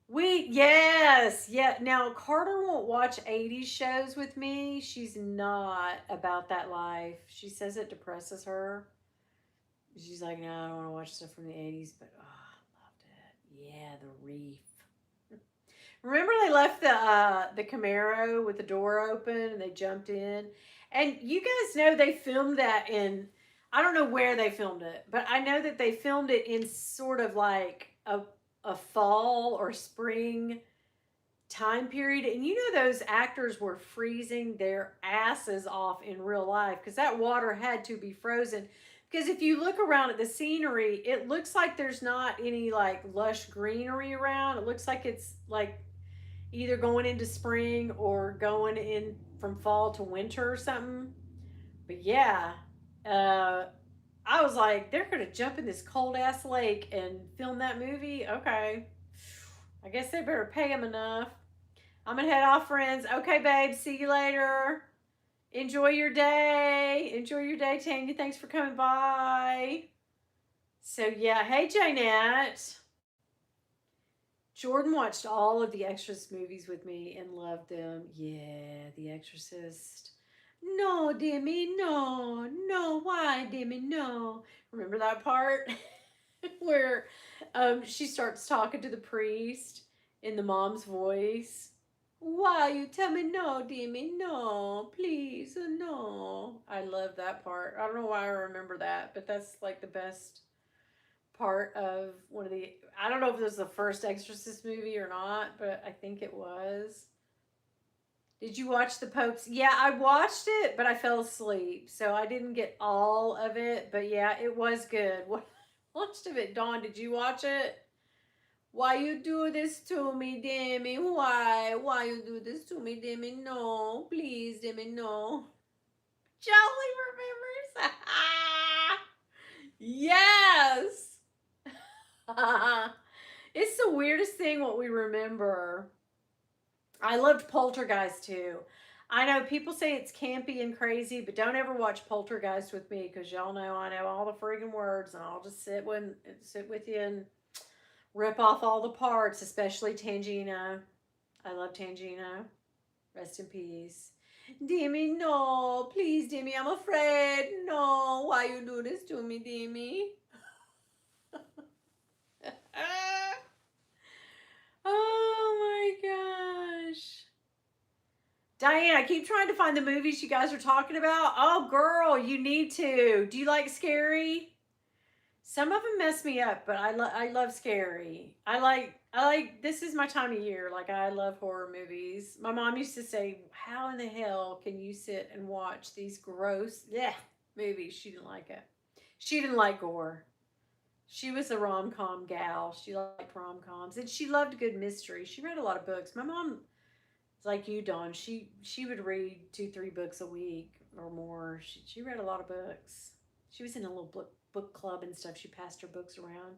We yes, yeah. Now Carter won't watch 80s shows with me. She's not about that life. She says it depresses her. She's like, no, I don't want to watch stuff from the 80s, but oh, I loved it. Yeah, the reef. Remember they left the Camaro with the door open and they jumped in? And you guys know they filmed that in, I don't know where they filmed it, but I know that they filmed it in sort of like a fall or spring time period. And you know those actors were freezing their asses off in real life because that water had to be frozen. Because if you look around at the scenery, it looks like there's not any like lush greenery around. It looks like it's like either going into spring or going in from fall to winter or something. But yeah, uh, I was like, they're gonna jump in this cold ass lake and film that movie. Okay, I guess they better pay them enough. I'm gonna head off, friends. Okay, babe. See you later. Enjoy your day. Enjoy your day, Tanya. Thanks for coming by. So yeah, hey, Janet. Jordan watched all of the Exorcist movies with me and loved them. Yeah, The Exorcist. No, Demi, no, no, why, Demi, no. Remember that part where she starts talking to the priest in the mom's voice? Why you tell me no, Demi, no, please, no. I love that part. I don't know why I remember that, but that's like the best part of one of the, I don't know if it was the first Exorcist movie or not, but I think it was. Did you watch the Pope's? Yeah, I watched it, but I fell asleep, so I didn't get all of it. But yeah, it was good. What most of it, Dawn? Did you watch it? Why you do this to me, Demi? Why? Why you do this to me, Demi? No, please, Demi, no. Jolly remembers. Yes. It's the weirdest thing what we remember. I loved Poltergeist too. I know people say it's campy and crazy, but don't ever watch Poltergeist with me because y'all know I know all the friggin' words, and I'll just sit with you and rip off all the parts, especially Tangina. I love Tangina. Rest in peace. Demi, no, please, Demi, I'm afraid. No, why you do this to me, Demi? Oh my gosh. Diane, I keep trying to find the movies you guys are talking about. Oh, girl, you need to. Do you like scary? Some of them mess me up, but I love scary. I like this is my time of year. Like I love horror movies. My mom used to say, "How in the hell can you sit and watch these gross movies?" She didn't like it. She didn't like gore. She was a rom-com gal. She liked rom-coms and she loved a good mystery. She read a lot of books. My mom is like you, Dawn. She would read 2-3 books a week or more. She read a lot of books. She was in a little book club and stuff. She passed her books around.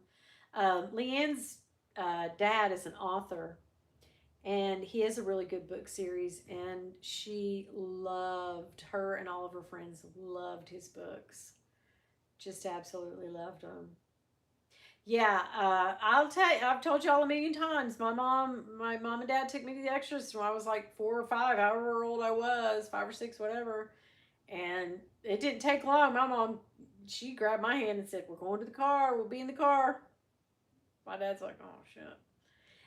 Leanne's dad is an author, and he has a really good book series. And she loved her and all of her friends loved his books. Just absolutely loved them. Yeah, I'll tell you. I've told y'all a million times. My mom and dad took me to the Extras when I was like 4 or 5, however old I was, 5 or 6, whatever. And it didn't take long. My mom, she grabbed my hand and said, "We're going to the car. We'll be in the car." My dad's like, "Oh shit!"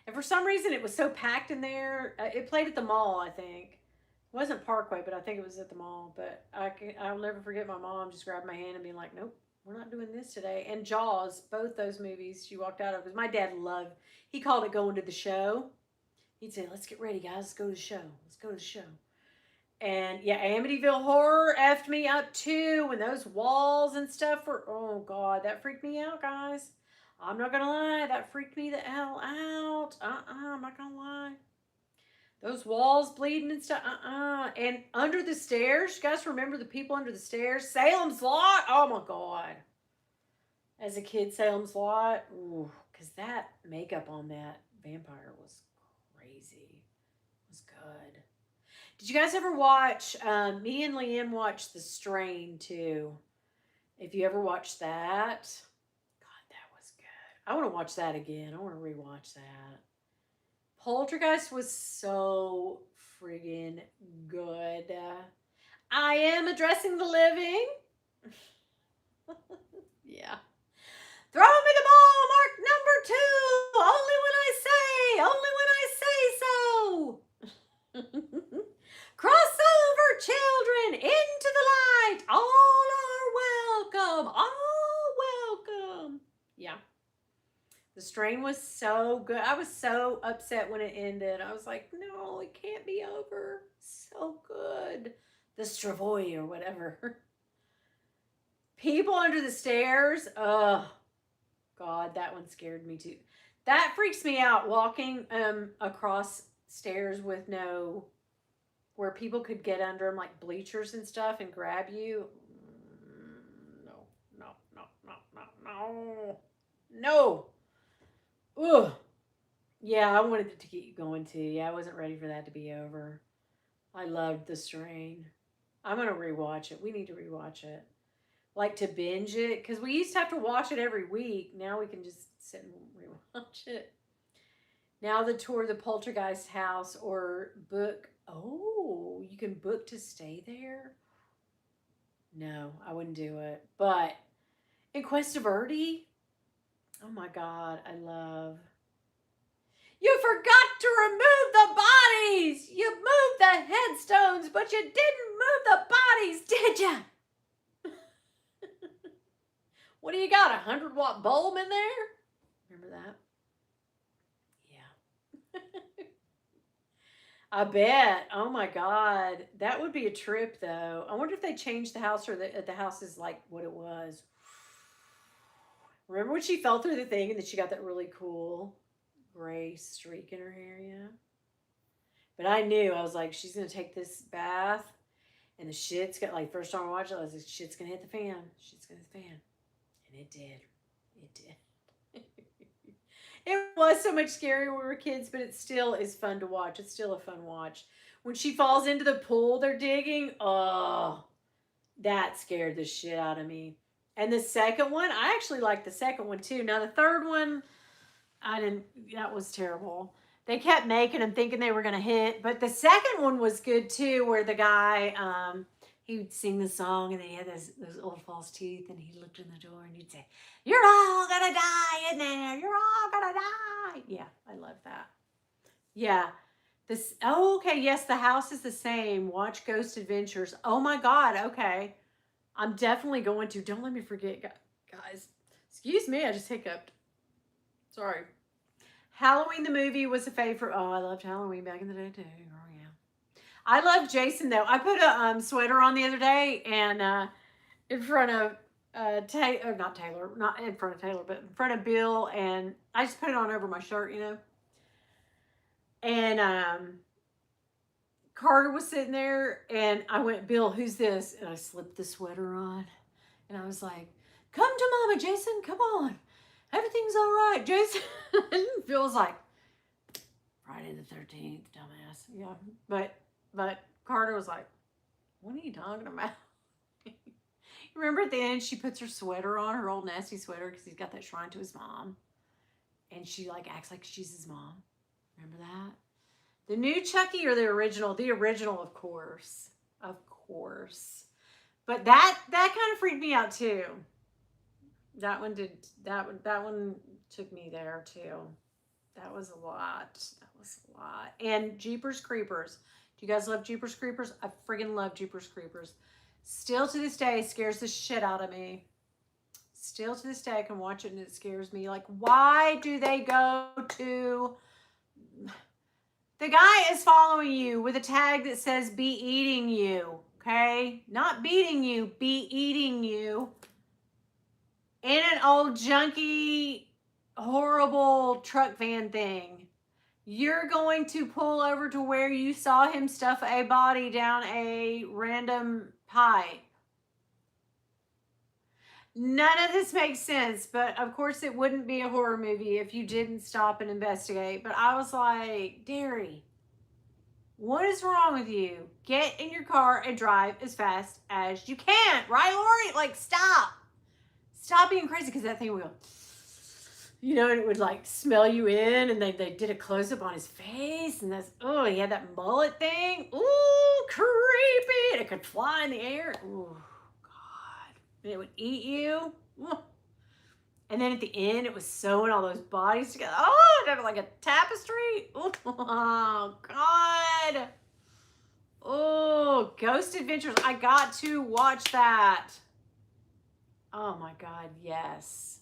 And for some reason, it was so packed in there. It played at the mall, I think. It wasn't Parkway, but I think it was at the mall. But I'll never forget my mom just grabbed my hand and being like, "Nope, we're not doing this today." And Jaws, both those movies, she walked out of because my dad loved. He called it going to the show. He'd say, "Let's get ready, guys. Let's go to the show. Let's go to the show." And yeah, Amityville Horror effed me up too when those walls and stuff were. Oh god, that freaked me out, guys. I'm not gonna lie, that freaked me the hell out. I'm not gonna lie. Those walls bleeding and stuff. And under the stairs, you guys remember the people under the stairs? Salem's Lot. Oh my god. As a kid, Salem's Lot. Ooh, because that makeup on that vampire was crazy. It was good. Did you guys ever watch? Me and Leanne watched The Strain too. If you ever watched that, God, that was good. I want to watch that again. I want to rewatch that. Poltergeist was so friggin' good. I am addressing the living. Yeah. Throw me the ball, mark number 2. Only when I say so. Cross over, children, into the light. All are welcome. All welcome. Yeah. The Strain was so good. I was so upset when it ended. I was like, no, it can't be over. So good. The Stravoy or whatever. People under the stairs. Oh, God, that one scared me too. That freaks me out, walking across stairs with no, where people could get under them like bleachers and stuff and grab you. No, no, no, no, no, no. No. Ugh. Yeah, I wanted it to keep going too. Yeah, I wasn't ready for that to be over. I loved The Strain. I'm gonna rewatch it. We need to rewatch it. Like to binge it because we used to have to watch it every week. Now we can just sit and rewatch it. Now the tour of the Poltergeist house or book. Oh, you can book to stay there. No, I wouldn't do it. But in Quest of Erdi, oh my God, I love. You forgot to remove the bodies. You moved the headstones, but you didn't move the bodies, did you? What do you got? 100-watt bulb in there? Remember that? Yeah. I bet. Oh my God. That would be a trip though. I wonder if they changed the house or the house is like what it was. Remember when she fell through the thing and then she got that really cool gray streak in her hair? Yeah. But I knew, I was like, she's going to take this bath and the shit's got, like, first time I watched it, I was like, shit's going to hit the fan. Shit's going to hit the fan. And it did. It did. It was so much scarier when we were kids, but it still is fun to watch. It's still a fun watch. When she falls into the pool they're digging, oh, that scared the shit out of me. And the second one, I actually liked the second one too. Now the third one, I didn't. That was terrible. They kept making them thinking they were gonna hit, but the second one was good too, where the guy, he would sing the song and then he had those old false teeth and he looked in the door and he'd say, "You're all gonna die in there. You're all gonna die." Yeah, I love that. Yeah. This. Oh, okay. Yes, the house is the same. Watch Ghost Adventures. Oh my God. Okay, I'm definitely going to. Don't let me forget, guys. Excuse me. I just hiccuped. Sorry. Halloween the movie was a favorite. Oh, I loved Halloween back in the day too. Oh yeah. I love Jason though. I put a sweater on the other day and in front of not Taylor, not in front of Taylor, but in front of Bill, and I just put it on over my shirt, you know. And Carter was sitting there, and I went, "Bill, who's this?" And I slipped the sweater on, and I was like, "Come to Mama, Jason. Come on, everything's all right, Jason." Bill's like, "Friday the 13th, dumbass." Yeah, but Carter was like, "What are you talking about?" Remember at the end, she puts her sweater on, her old nasty sweater, because he's got that shrine to his mom, and she like acts like she's his mom. Remember that? The new Chucky or the original? The original, of course, of course. But that kind of freaked me out too. That one did. That one took me there too. That was a lot. That was a lot. And Jeepers Creepers. Do you guys love Jeepers Creepers? I friggin' love Jeepers Creepers. Still to this day, scares the shit out of me. Still to this day, I can watch it and it scares me. Like, why do they go to... The guy is following you with a tag that says be eating you, okay? Not beating you, be eating you. In an old junky, horrible truck van thing. You're going to pull over to where you saw him stuff a body down a random pipe. None of this makes sense, but of course it wouldn't be a horror movie if you didn't stop and investigate. But I was like, Derry, what is wrong with you? Get in your car and drive as fast as you can. Right, Lori? Like, stop. Stop being crazy, because that thing will go, you know, and it would like smell you in, and they did a close-up on his face, and that's, oh, he had that mullet thing. Ooh, creepy. And it could fly in the air. Ooh, God. And it would eat you. Ooh. And then at the end, it was sewing all those bodies together. Oh, it had like a tapestry. Ooh, oh, God. Oh, Ghost Adventures. I got to watch that. Oh, my God, yes.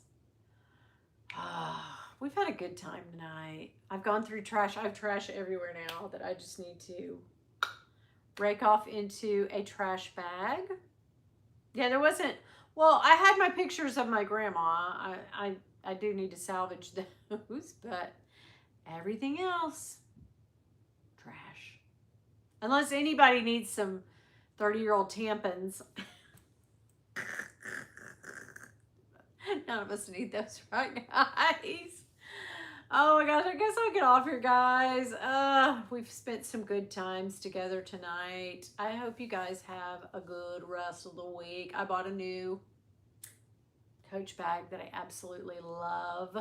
We've had a good time tonight. I've gone through trash. I have trash everywhere now that I just need to rake off into a trash bag. Yeah, there wasn't... Well, I had my pictures of my grandma. I do need to salvage those, but everything else, trash. Unless anybody needs some 30-year-old tampons. None of us need those, right, guys? Oh my gosh, I guess I'll get off here, guys. We've spent some good times together tonight. I hope you guys have a good rest of the week. I bought a new Coach bag that I absolutely love.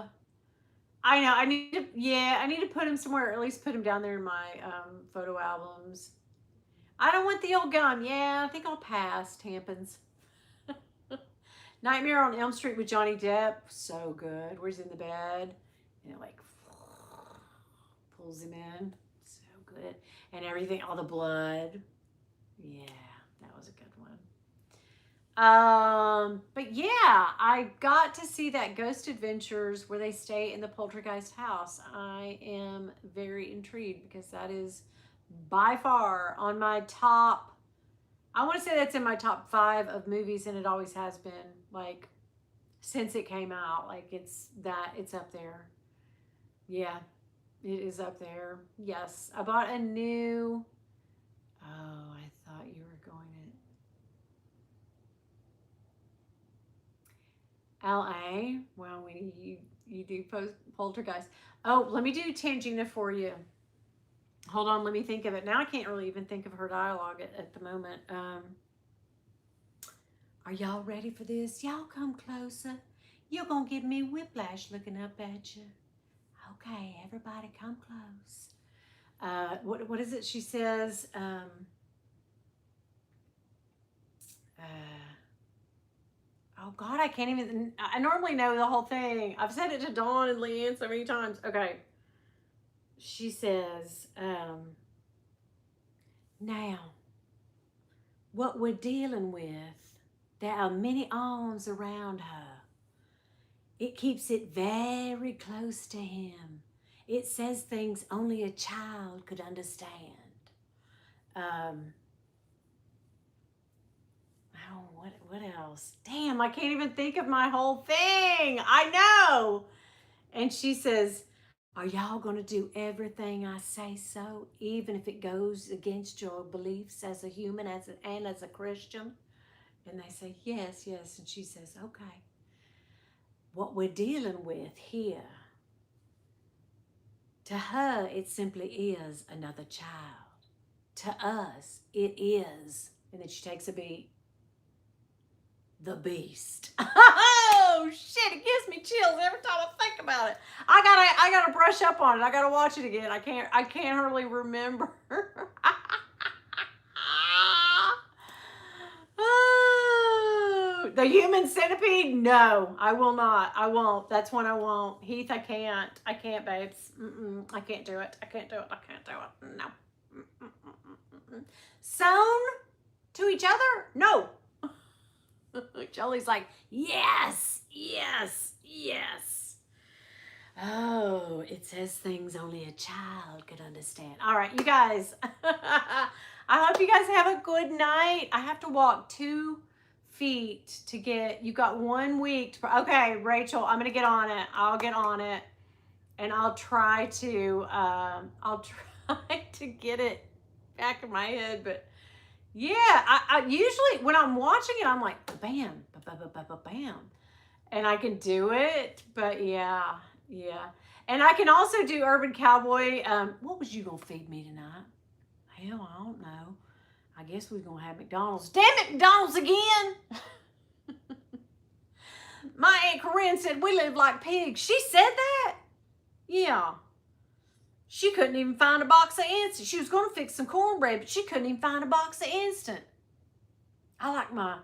I know, I need to put them somewhere, or at least put them down there in my photo albums. I don't want the old gum. Yeah, I think I'll pass tampons. Nightmare on Elm Street with Johnny Depp. So good. Where he's in the bed. And it like pulls him in. So good. And everything, all the blood. Yeah, that was a good one. But yeah, I got to see that Ghost Adventures where they stay in the poltergeist house. I am very intrigued because that is by far on my top... I want to say that's in my top 5 of movies, and it always has been, like, since it came out. Like, it's up there. Yeah, it is up there. Yes, I bought a new... Oh, I thought you were going to... LA? Well, Winnie, you do Poltergeist. Oh, let me do Tangina for you. Hold on, let me think of it. Now I can't really even think of her dialogue at the moment. Are y'all ready for this? Y'all come closer. You're going to give me whiplash looking up at you. Okay, everybody come close. What is it she says? Oh, God, I can't even. I normally know the whole thing. I've said it to Dawn and Leanne so many times. Okay. She says, now, what we're dealing with, there are many arms around her. It keeps it very close to him. It says things only a child could understand. What else? Damn, I can't even think of my whole thing. I know. And she says, are y'all going to do everything I say so, even if it goes against your beliefs as a human and as a Christian? And they say, yes, yes. And she says, okay. What we're dealing with here, to her, it simply is another child. To us, it is, and then she takes a beat, the beast. Oh shit, it gives me chills every time I think about it. I gotta brush up on it. I gotta watch it again. I can't hardly remember. Oh, the human centipede? No, I will not. I won't. That's one I won't. Heath, I can't. I can't, babes. I can't do it. I can't do it. I can't do it. No. Sewn to each other? No. Jolie's like, yes, yes, yes. Oh, it says things only a child could understand. All right, you guys. I hope you guys have a good night. I have to walk 2 feet to get, you got 1 week. Okay, Rachel, I'm going to get on it. I'll get on it. And I'll try to get it back in my head. But yeah, I usually, when I'm watching it, I'm like, bam, bam. And I can do it. But yeah. And I can also do Urban Cowboy. What was you going to feed me tonight? Hell, I don't know. I guess we're going to have McDonald's. Damn it, McDonald's again. My Aunt Corinne said we live like pigs. She said that? Yeah. She couldn't even find a box of Instant. She was going to fix some cornbread, but she couldn't even find a box of Instant. I like my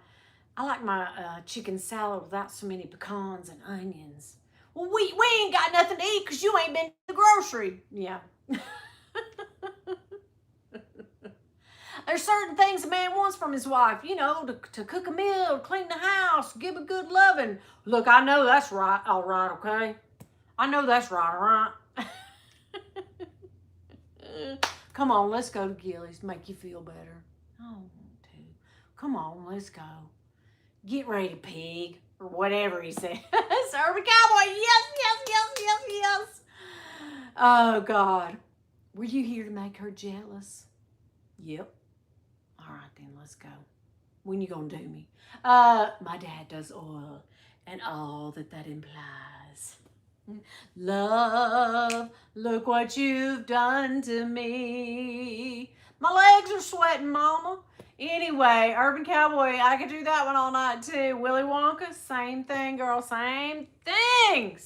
chicken salad without so many pecans and onions. Well, we ain't got nothing to eat because you ain't been to the grocery. Yeah. There's certain things a man wants from his wife, you know, to cook a meal, clean the house, give a good loving. Look, I know that's right, all right, okay? I know that's right, all right? Come on, let's go to Gillies, make you feel better. I don't want to. Come on, let's go. Get ready, pig, or whatever he said. Urban Cowboy, yes. Oh, God. Were you here to make her jealous? Yep. All right, then, let's go. When you gonna do me? My dad does oil and all that implies. Love, look what you've done to me. My legs are sweating, mama. Anyway, Urban Cowboy, I could do that one all night too. Willy Wonka, same thing, girl. Same thing.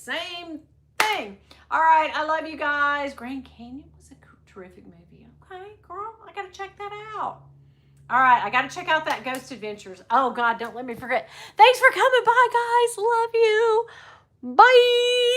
All right, I love you guys. Grand Canyon was a terrific movie. Okay, girl, I gotta check that out. All right, I gotta check out that Ghost Adventures. Oh God, don't let me forget. Thanks for coming by, guys. Love you. Bye.